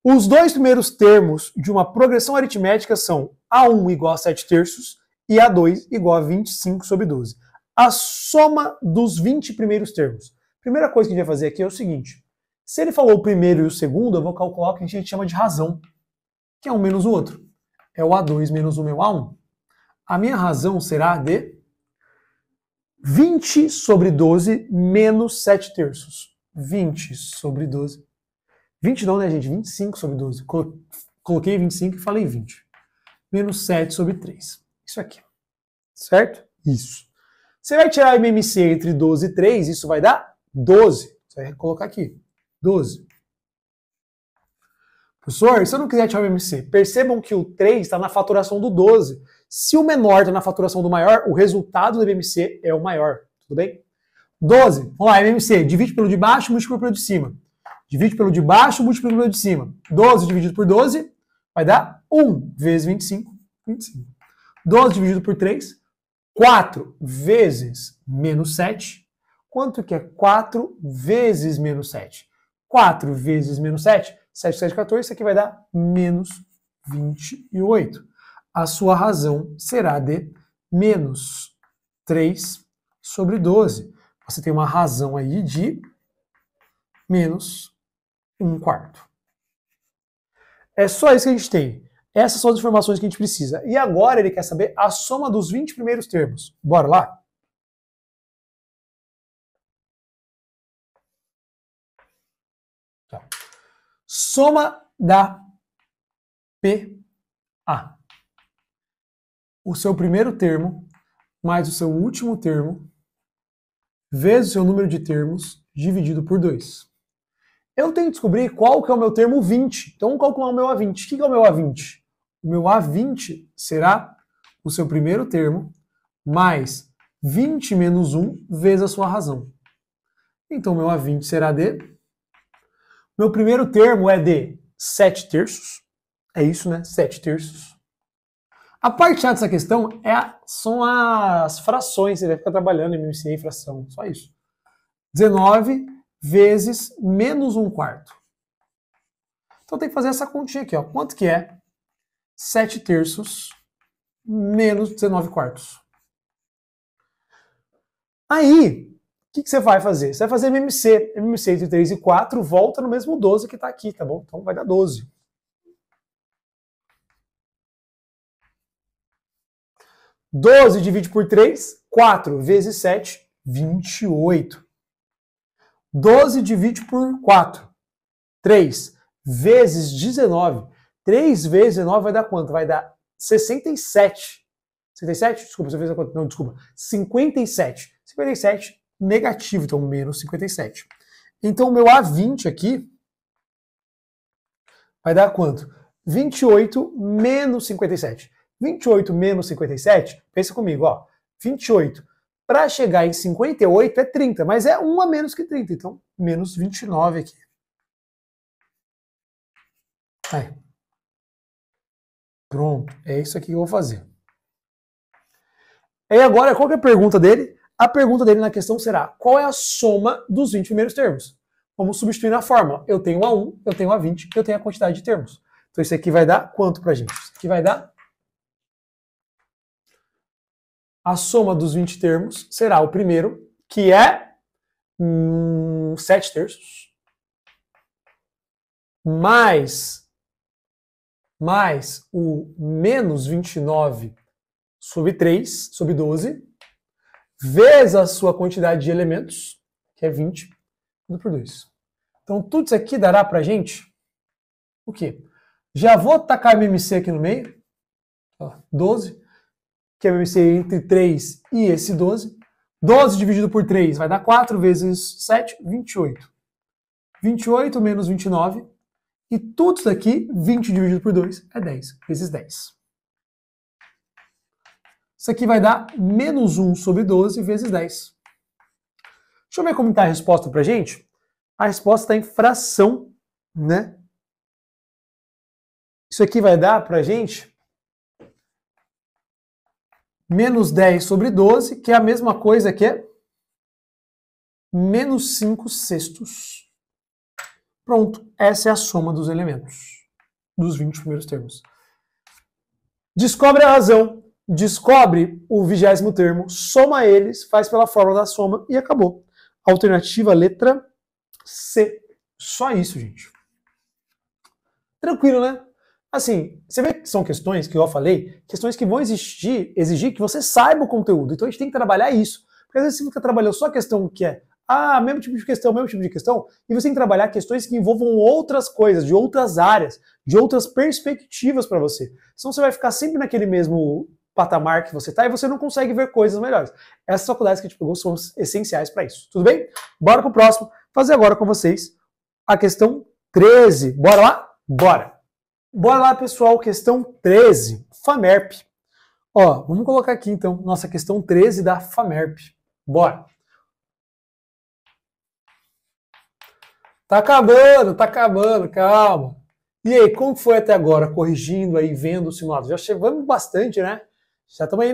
Os dois primeiros termos de uma progressão aritmética são A1 igual a 7 terços e A2 igual a 25 sobre 12. A soma dos 20 primeiros termos. Primeira coisa que a gente vai fazer aqui é o seguinte. Se ele falou o primeiro e o segundo, eu vou calcular o que a gente chama de razão, que é um menos o outro. É o A2 menos o meu A1. A minha razão será de 20 sobre 12 menos 7 terços. 20 sobre 12. 20 não, né, gente? 25 sobre 12. Coloquei 25 e falei 20. Menos 7 sobre 3. Isso aqui. Certo? Isso. Você vai tirar a MMC entre 12 e 3, isso vai dar 12. Você vai colocar aqui. 12. Professor, se eu não quiser tirar o MMC, percebam que o 3 está na faturação do 12. Se o menor está na faturação do maior, o resultado do MMC é o maior. Tudo bem? 12. Vamos lá, MMC. Divide pelo de baixo, múltiplo pelo de cima. Divide pelo de baixo, múltiplo pelo de cima. 12 dividido por 12 vai dar 1 vezes 25. 25. 12 dividido por 3, 4 vezes menos 7. Quanto que é 4 vezes menos 7? 4 vezes menos 7, 7, 7, 14, isso aqui vai dar menos 28. A sua razão será de menos 3 sobre 12. Você tem uma razão aí de menos 1/4. É só isso que a gente tem. Essas são as informações que a gente precisa. E agora ele quer saber a soma dos 20 primeiros termos. Bora lá? Então, soma da PA. O seu primeiro termo mais o seu último termo vezes o seu número de termos dividido por 2. Eu tenho que descobrir qual que é o meu termo 20. Então vamos calcular o meu A20. O que é o meu A20? O meu A20 será o seu primeiro termo mais 20 menos 1 vezes a sua razão. Então meu A20 será de... Meu primeiro termo é de 7 terços. É isso, né? 7 terços. A parte chata dessa questão são as frações. Você vai ficar trabalhando em MMC em fração. Só isso. 19 vezes menos 1/4. Então tem que fazer essa continha aqui, ó. Quanto que é 7 terços menos 19/4? Aí, o que você vai fazer? Você vai fazer MMC. MMC entre 3 e 4 volta no mesmo 12 que está aqui, tá bom? Então vai dar 12. 12 divide por 3, 4 vezes 7, 28. 12 divide por 4, 3 vezes 19. 3 vezes 19 vai dar quanto? Vai dar 67. 67? Desculpa, você fez a conta. Não, desculpa. 57. 57 negativo, então menos 57. Então o meu A20 aqui vai dar quanto? 28 menos 57. 28 menos 57, pensa comigo, ó. 28 para chegar em 58 é 30, mas é 1 a menos que 30, então menos 29 aqui. Aí. Pronto, é isso aqui que eu vou fazer. E agora, qual que é a pergunta dele? a pergunta dele na questão será: qual é a soma dos 20 primeiros termos? Vamos substituir na fórmula. Eu tenho A1, eu tenho A20, eu tenho a quantidade de termos. Então isso aqui vai dar quanto pra gente? Isso aqui vai dar... A soma dos 20 termos será o primeiro, que é 7 terços, mais o menos 29 sobre 3, sobre 12, vezes a sua quantidade de elementos, que é 20, tudo por 2. Então tudo isso aqui dará pra gente o quê? Já vou tacar MMC aqui no meio, 12, que é MMC entre 3 e esse 12. 12 dividido por 3 vai dar 4 vezes 7, 28. 28 menos 29. E tudo isso aqui, 20 dividido por 2, é 10 vezes 10. Isso aqui vai dar menos 1 sobre 12 vezes 10. Deixa eu ver como está a resposta pra gente. A resposta está em fração, né? Isso aqui vai dar pra gente menos 10 sobre 12, que é a mesma coisa que menos 5 sextos. Pronto, essa é a soma dos elementos, dos 20 primeiros termos. Descobre a razão, descobre o 20º termo, soma eles, faz pela fórmula da soma e acabou. Alternativa letra C. Só isso, gente. Tranquilo, né? Assim, você vê que são questões que eu falei, questões que vão exigir que você saiba o conteúdo. Então a gente tem que trabalhar isso. Porque às vezes você fica trabalhando só a questão que é mesmo tipo de questão, e você tem que trabalhar questões que envolvam outras coisas, de outras áreas, de outras perspectivas para você. Senão você vai ficar sempre naquele mesmo patamar que você está e você não consegue ver coisas melhores. Essas faculdades que a gente pegou são essenciais para isso. Tudo bem? Bora pro próximo. Fazer agora com vocês a questão 13. Bora lá? Bora! Bora lá, pessoal, questão 13, FAMERP. Ó, vamos colocar aqui, então, nossa questão 13 da FAMERP. Bora. Tá acabando, calma. E aí, como foi até agora, corrigindo aí, vendo o simulado? Já chegamos bastante, né? Já estamos aí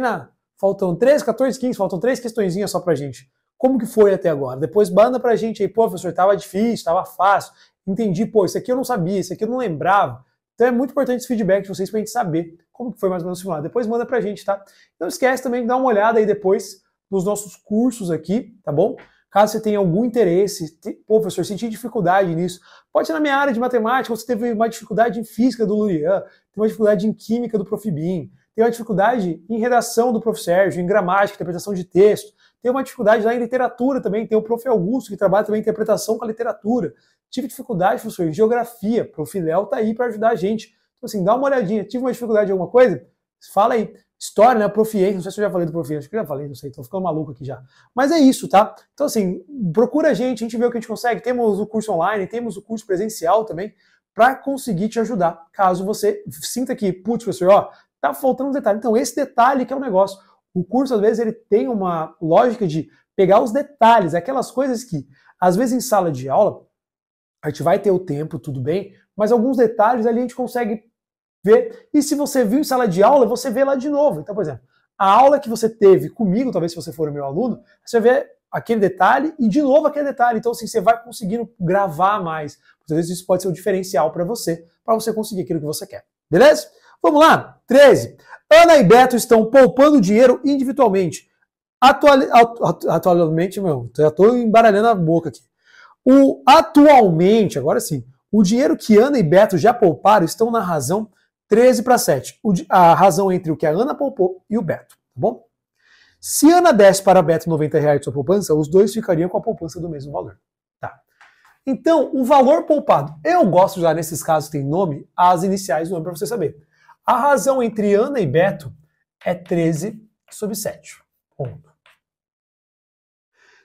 faltam 13, 14, 15, faltam 3 questõezinhas só pra gente. Como que foi até agora? Depois manda pra gente aí, pô, professor, tava difícil, tava fácil. Entendi, pô, isso aqui eu não sabia, isso aqui eu não lembrava. Então é muito importante esse feedback de vocês pra gente saber como que foi mais ou menos o simulado. Depois manda pra gente, tá? Não esquece também de dar uma olhada aí depois nos nossos cursos aqui, tá bom? Caso você tenha algum interesse, pô, professor, senti dificuldade nisso, pode ser na minha área de matemática, você teve uma dificuldade em física do Lurian, tem uma dificuldade em química do Prof. Bim, tem uma dificuldade em redação do Prof. Sérgio, em gramática, interpretação de texto, tem uma dificuldade lá em literatura também, tem o Prof. Augusto, que trabalha também em interpretação com a literatura. Tive dificuldade, professor, em geografia, Prof. Léo tá aí para ajudar a gente. Então assim, dá uma olhadinha, tive uma dificuldade em alguma coisa? Fala aí. História, né? Profiense, não sei se eu já falei do Profiense, acho que eu já falei, não sei, tô ficando maluco aqui já. Mas é isso, tá? Então, assim, procura a gente vê o que a gente consegue. Temos o curso online, temos o curso presencial também, para conseguir te ajudar. Caso você sinta que, putz, professor, ó, tá faltando um detalhe. Então, esse detalhe que é o negócio. O curso, às vezes, ele tem uma lógica de pegar os detalhes, aquelas coisas que, às vezes, em sala de aula, a gente vai ter o tempo, tudo bem, mas alguns detalhes ali a gente consegue ver. E se você viu em sala de aula, você vê lá de novo. Então, por exemplo, a aula que você teve comigo, talvez se você for o meu aluno, você vê aquele detalhe e de novo aquele detalhe. Então, assim, você vai conseguindo gravar mais. Às vezes isso pode ser um diferencial para você conseguir aquilo que você quer. Beleza? Vamos lá? 13. Ana e Beto estão poupando dinheiro individualmente. Atualmente, já estou embaralhando a boca aqui. Atualmente, agora sim, o dinheiro que Ana e Beto já pouparam estão na razão 13/7. A razão entre o que a Ana poupou e o Beto, tá bom? Se Ana desse para Beto R$90 de sua poupança, os dois ficariam com a poupança do mesmo valor. Tá. Então, o valor poupado. Eu gosto já nesses casos, tem nome, as iniciais do nome para você saber. A razão entre Ana e Beto é 13/7. Ponto.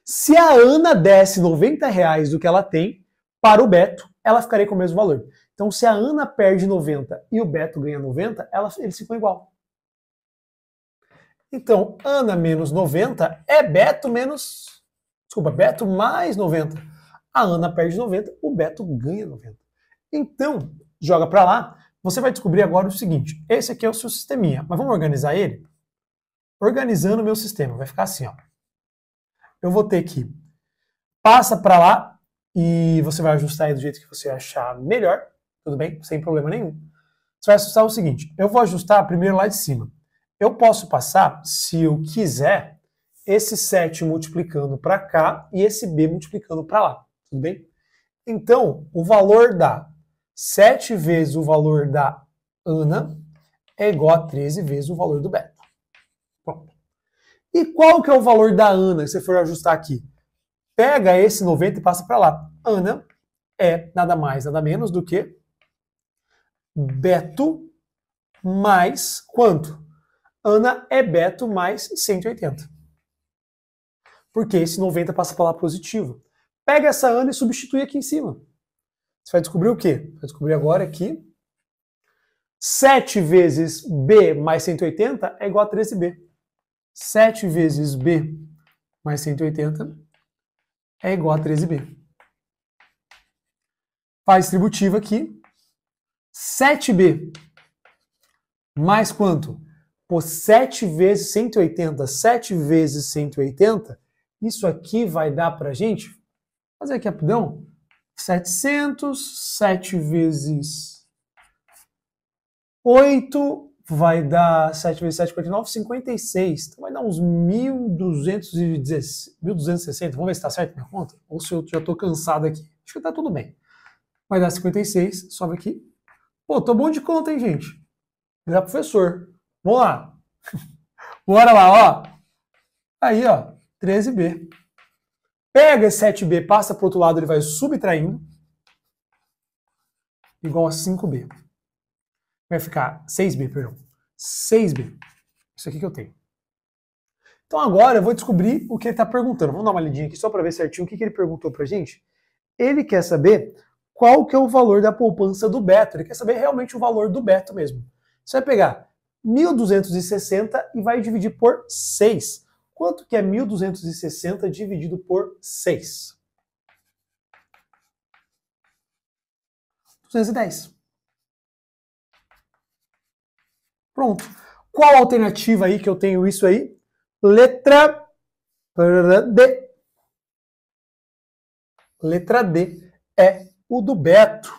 Se a Ana desse R$90 do que ela tem para o Beto, ela ficaria com o mesmo valor. Então, se a Ana perde 90 e o Beto ganha 90, eles ficam igual. Então, Ana menos 90 é Beto Beto mais 90. A Ana perde 90, o Beto ganha 90. Então, joga para lá. Você vai descobrir agora o seguinte. Esse aqui é o seu sisteminha. Mas vamos organizar ele? Organizando o meu sistema. Vai ficar assim, ó. eu vou ter que passa para lá e você vai ajustar aí do jeito que você achar melhor, tudo bem? Sem problema nenhum. Você vai ajustar o seguinte, eu vou ajustar primeiro lá de cima. Eu posso passar, se eu quiser, esse 7 multiplicando para cá e esse B multiplicando para lá, tudo bem? Então, o valor da 7 vezes o valor da Ana é igual a 13 vezes o valor do Beto. Pronto. E qual que é o valor da Ana, se você for ajustar aqui? Pega esse 90 e passa para lá. Ana é nada mais, nada menos do que Beto mais quanto? Ana é Beto mais 180. Porque esse 90 passa para lá positivo. Pega essa Ana e substitui aqui em cima. Você vai descobrir o quê? Vai descobrir agora que 7 vezes B mais 180 é igual a 13B. 7 vezes B mais 180 é igual a 13B. Faz distributiva aqui. 7B mais quanto? Pô, 7 vezes 180. 7 vezes 180. Isso aqui vai dar pra gente... Fazer aqui rapidão. 700. 7 vezes 8 vai dar 7 vezes 7, 49, 56. Então vai dar uns 1.260. Vamos ver se está certo minha conta? Ou se eu já estou cansado aqui. Acho que está tudo bem. Vai dar 56. Sobe aqui. Pô, tô bom de conta, hein, gente? Virar professor. Vamos lá. Bora lá, ó. Aí, ó. 13B. Pega esse 7B, passa para o outro lado, ele vai subtraindo. Igual a 5B. Vai ficar 6B, perdão. 6B. Isso aqui que eu tenho. Então agora eu vou descobrir o que ele está perguntando. Vamos dar uma lidinha aqui só para ver certinho o que ele perguntou para a gente. Ele quer saber qual que é o valor da poupança do Beto. Ele quer saber realmente o valor do Beto mesmo. Você vai pegar 1.260 e vai dividir por 6. Quanto que é 1.260 dividido por 6? 210. Pronto. Qual a alternativa aí que eu tenho isso aí? Letra D. Letra D é o do Beto.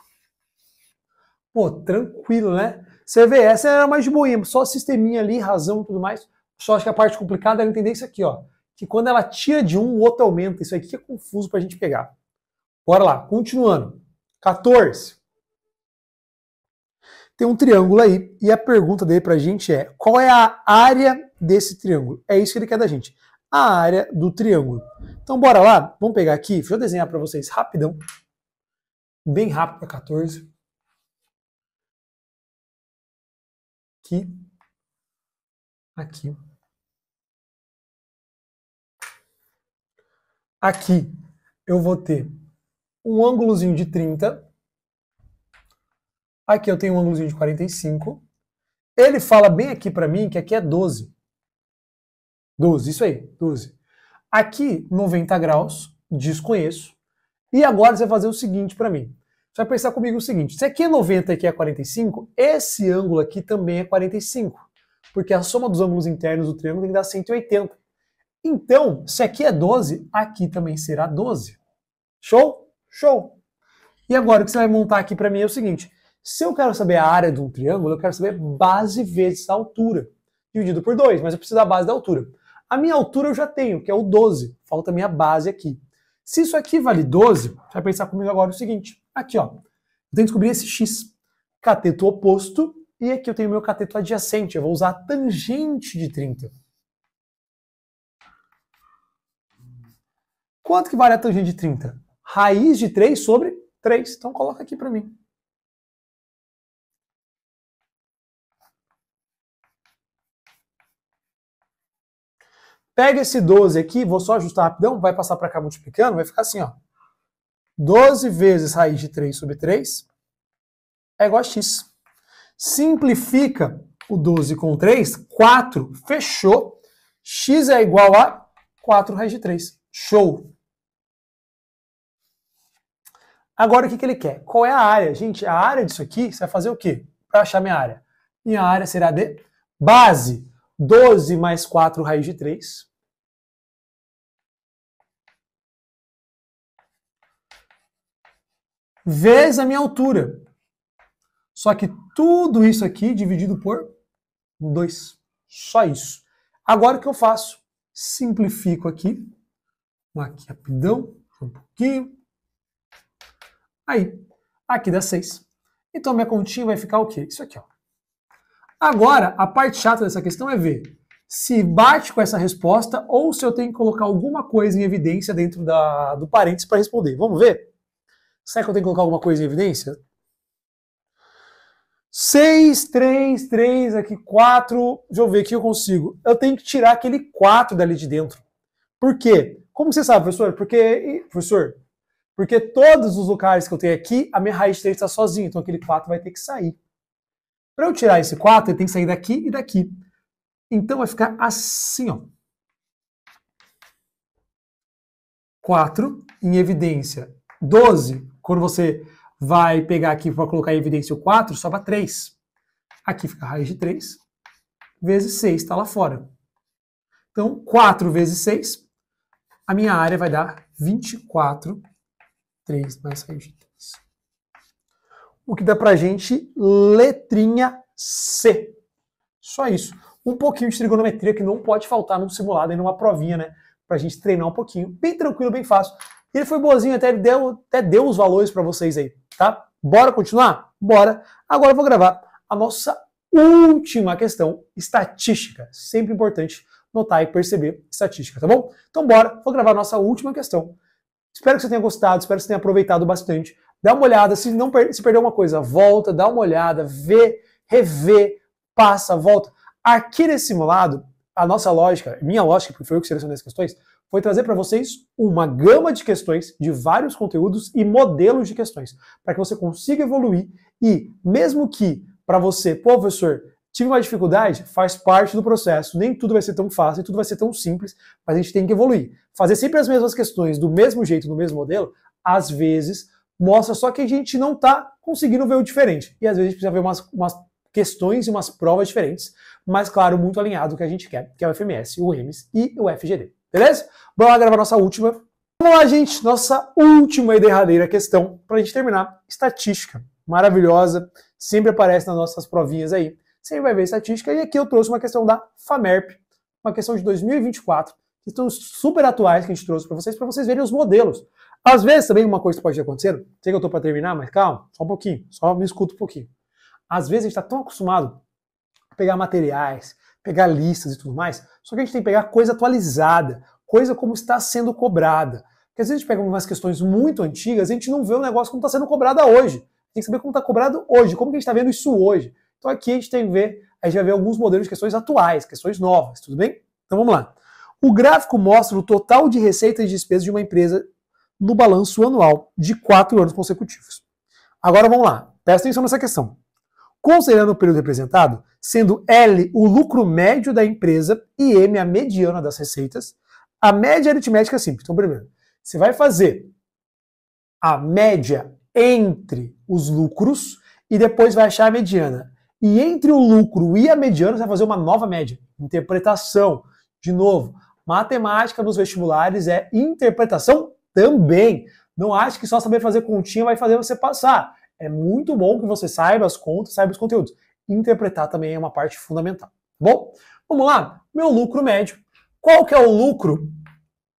Pô, tranquilo, né? Você vê, essa era mais de boinha, só sisteminha ali, razão e tudo mais. Só acho que a parte complicada é entender isso aqui, ó. Que quando ela tira de um, o outro aumenta. Isso aqui é confuso pra gente pegar. Bora lá, continuando. 14. Tem um triângulo aí, e a pergunta dele pra gente é: qual é a área desse triângulo? É isso que ele quer da gente. A área do triângulo. Então bora lá, vamos pegar aqui, deixa eu desenhar pra vocês rapidão. Bem rápido pra 14. Aqui. Aqui. Aqui eu vou ter um ângulozinho de 30. Aqui eu tenho um ângulozinho de 45. Ele fala bem aqui pra mim que aqui é 12. 12, isso aí, 12. Aqui, 90 graus, desconheço. E agora você vai fazer o seguinte pra mim. Você vai pensar comigo o seguinte, se aqui é 90 e aqui é 45, esse ângulo aqui também é 45. Porque a soma dos ângulos internos do triângulo tem que dar 180. Então, se aqui é 12, aqui também será 12. Show? Show! E agora o que você vai montar aqui pra mim é o seguinte. Se eu quero saber a área de um triângulo, eu quero saber base vezes a altura. Dividido por 2, mas eu preciso da base da altura. A minha altura eu já tenho, que é o 12. Falta a minha base aqui. Se isso aqui vale 12, você vai pensar comigo agora o seguinte. Aqui, ó. Eu tenho que descobrir esse x. Cateto oposto. E aqui eu tenho o meu cateto adjacente. Eu vou usar a tangente de 30. Quanto que vale a tangente de 30? Raiz de 3 sobre 3. Então coloca aqui para mim. Pega esse 12 aqui, vou só ajustar rapidão, vai passar para cá multiplicando, vai ficar assim, ó. 12 vezes raiz de 3 sobre 3 é igual a x. Simplifica o 12 com 3, 4, fechou. X é igual a 4 raiz de 3. Show! Agora o que ele quer? Qual é a área? Gente, a área disso aqui, você vai fazer o quê? Para achar minha área. Minha área será de base 12 mais 4 raiz de 3. vezes a minha altura. Só que tudo isso aqui dividido por 2. Só isso. Agora o que eu faço? Simplifico aqui. Aqui rapidão, um pouquinho. Aí, aqui dá 6. Então minha continha vai ficar o quê? Isso aqui, ó. Agora, a parte chata dessa questão é ver se bate com essa resposta ou se eu tenho que colocar alguma coisa em evidência dentro do parênteses para responder. Vamos ver? Será que eu tenho que colocar alguma coisa em evidência? 6, 3, 3, aqui 4. Deixa eu ver aqui, eu consigo. Eu tenho que tirar aquele 4 dali de dentro. Por quê? Como você sabe, professor? Porque todos os lugares que eu tenho aqui, a minha raiz de 3 está sozinha, então aquele 4 vai ter que sair. Para eu tirar esse 4, ele tem que sair daqui e daqui. Então vai ficar assim, ó. 4 em evidência. 12, quando você vai pegar aqui para colocar em evidência o 4, sobra 3. Aqui fica a raiz de 3, vezes 6, está lá fora. Então, 4 vezes 6, a minha área vai dar 24, 3 mais raiz de 3. O que dá pra gente letrinha C. Só isso. Um pouquinho de trigonometria que não pode faltar num simulado e numa provinha, né? Pra gente treinar um pouquinho. Bem tranquilo, bem fácil. Ele foi boazinho, até deu os valores para vocês aí, tá? Bora continuar? Bora. Agora eu vou gravar a nossa última questão, estatística. Sempre importante notar e perceber estatística, tá bom? Então bora, vou gravar a nossa última questão. Espero que você tenha gostado, espero que você tenha aproveitado bastante. Dá uma olhada, se perdeu uma coisa, volta, dá uma olhada, vê, revê, passa, volta. Aqui nesse simulado, a nossa lógica, minha lógica, porque foi eu que selecionei as questões, foi trazer para vocês uma gama de questões de vários conteúdos e modelos de questões, para que você consiga evoluir e, mesmo que para você, pô, professor, tive uma dificuldade, faz parte do processo, nem tudo vai ser tão fácil, nem tudo vai ser tão simples, mas a gente tem que evoluir. Fazer sempre as mesmas questões do mesmo jeito, no mesmo modelo, às vezes mostra só que a gente não está conseguindo ver o diferente. E às vezes a gente precisa ver umas questões e umas provas diferentes, mas claro, muito alinhado com o que a gente quer, que é o FMS, o EMS e o FGD. Beleza? Vamos lá gravar nossa última. Vamos lá, gente, nossa última e derradeira questão, para a gente terminar. Estatística. Maravilhosa, sempre aparece nas nossas provinhas aí. Sempre vai ver estatística. E aqui eu trouxe uma questão da FAMERP, uma questão de 2024, que estão super atuais que a gente trouxe para vocês verem os modelos. Às vezes também uma coisa que pode acontecer, sei que eu estou para terminar, mas calma, só um pouquinho, só me escuta um pouquinho. Às vezes a gente está tão acostumado a pegar materiais, pegar listas e tudo mais, só que a gente tem que pegar coisa atualizada, coisa como está sendo cobrada. Porque às vezes a gente pega umas questões muito antigas e a gente não vê o negócio como está sendo cobrado hoje. Tem que saber como está cobrado hoje, como que a gente está vendo isso hoje. Então aqui a gente tem que ver, a gente vai ver alguns modelos de questões atuais, questões novas, tudo bem? Então vamos lá. O gráfico mostra o total de receitas e despesas de uma empresa no balanço anual de 4 anos consecutivos. Agora vamos lá, presta atenção nessa questão. Considerando o período representado, sendo L o lucro médio da empresa e M a mediana das receitas, a média aritmética é simples. Então, primeiro, você vai fazer a média entre os lucros e depois vai achar a mediana. E entre o lucro e a mediana, você vai fazer uma nova média. Interpretação. De novo, matemática nos vestibulares é interpretação também. Não ache que só saber fazer continha vai fazer você passar. É muito bom que você saiba as contas, saiba os conteúdos. Interpretar também é uma parte fundamental. Bom, vamos lá. Meu lucro médio. Qual que é o lucro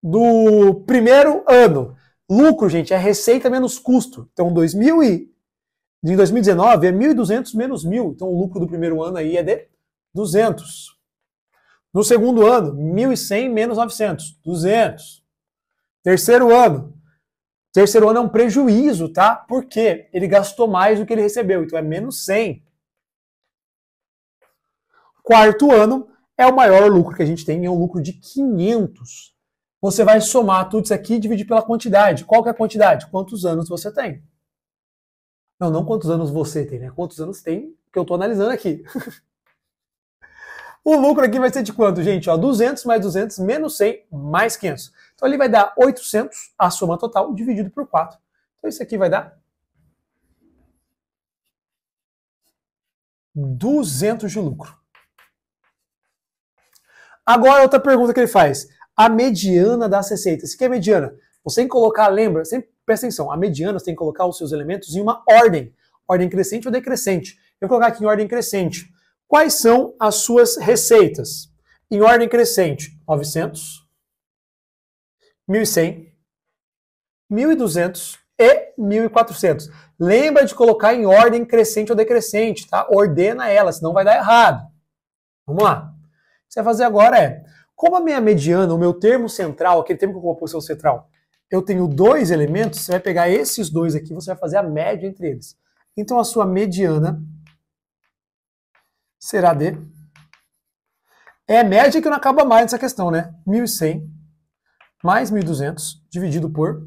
do primeiro ano? Lucro, gente, é receita menos custo. Então, em 2019 é 1.200 menos 1.000. Então, o lucro do primeiro ano aí é de 200. No segundo ano, 1.100 menos 900. 200. Terceiro ano é um prejuízo, tá? Por quê? Ele gastou mais do que ele recebeu, então é menos 100. Quarto ano é o maior lucro que a gente tem, é um lucro de 500. Você vai somar tudo isso aqui e dividir pela quantidade. Qual que é a quantidade? Quantos anos você tem? Não quantos anos você tem, né? Quantos anos tem que eu estou analisando aqui. O lucro aqui vai ser de quanto, gente? Ó, 200 mais 200 menos 100 mais 500. Então, ele vai dar 800, a soma total, dividido por 4. Então, isso aqui vai dar 200 de lucro. Agora, outra pergunta que ele faz. A mediana das receitas. O que é mediana? Você tem que colocar, lembra, sempre presta atenção, a mediana você tem que colocar os seus elementos em uma ordem. Ordem crescente ou decrescente. Eu vou colocar aqui em ordem crescente. Quais são as suas receitas? Em ordem crescente, 900, 1.100, 1.200 e 1.400. Lembra de colocar em ordem crescente ou decrescente, tá? Ordena ela, senão vai dar errado. Vamos lá. O que você vai fazer agora é, como a minha mediana, o meu termo central, aquele termo que eu coloquei posição central, eu tenho dois elementos, você vai pegar esses dois aqui, você vai fazer a média entre eles. Então a sua mediana será de... É a média que não acaba mais nessa questão, né? 1.100 mais 1.200 dividido por...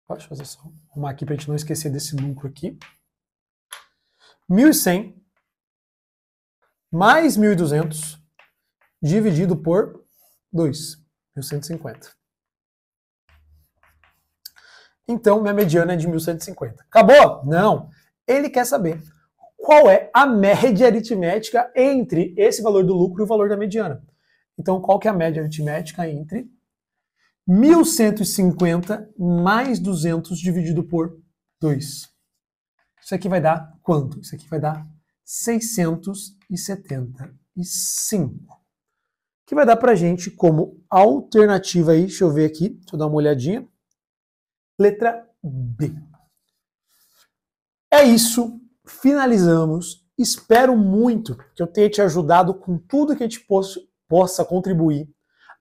Deixa eu fazer só arrumar aqui para a gente não esquecer desse lucro aqui. 1.100 mais 1.200 dividido por 2, 1.150. Então, minha mediana é de 1.150. Acabou? Não. Ele quer saber qual é a média aritmética entre esse valor do lucro e o valor da mediana. Então, qual que é a média aritmética entre 1.150 mais 200 dividido por 2? Isso aqui vai dar quanto? Isso aqui vai dar 675. Que vai dar pra gente como alternativa aí, deixa eu ver aqui, deixa eu dar uma olhadinha. Letra B. É isso, finalizamos. Espero muito que eu tenha te ajudado com tudo que a gente possa contribuir.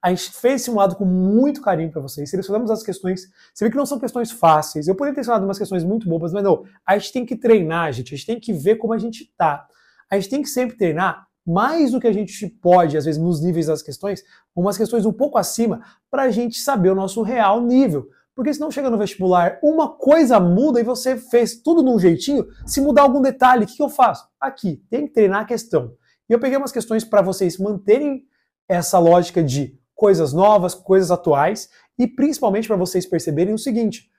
A gente fez esse simulado com muito carinho para vocês. Selecionamos as questões. Você vê que não são questões fáceis. Eu poderia ter selecionado umas questões muito bobas, mas não. A gente tem que treinar, gente. A gente tem que ver como a gente tá. A gente tem que sempre treinar mais do que a gente pode, às vezes, nos níveis das questões, umas questões um pouco acima, para a gente saber o nosso real nível. Porque senão chega no vestibular, uma coisa muda e você fez tudo num jeitinho, se mudar algum detalhe, o que eu faço? Aqui, tem que treinar a questão. E eu peguei umas questões para vocês manterem essa lógica de coisas novas, coisas atuais, e principalmente para vocês perceberem o seguinte,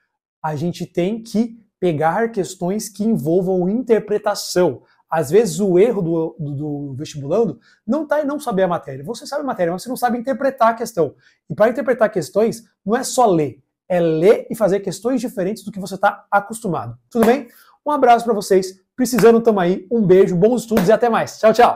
a gente tem que pegar questões que envolvam interpretação. Às vezes o erro do vestibulando não está em não saber a matéria. Você sabe a matéria, mas você não sabe interpretar a questão. E para interpretar questões, não é só ler. É ler e fazer questões diferentes do que você está acostumado. Tudo bem? Um abraço para vocês. Precisando, tamo aí. Um beijo, bons estudos e até mais. Tchau, tchau.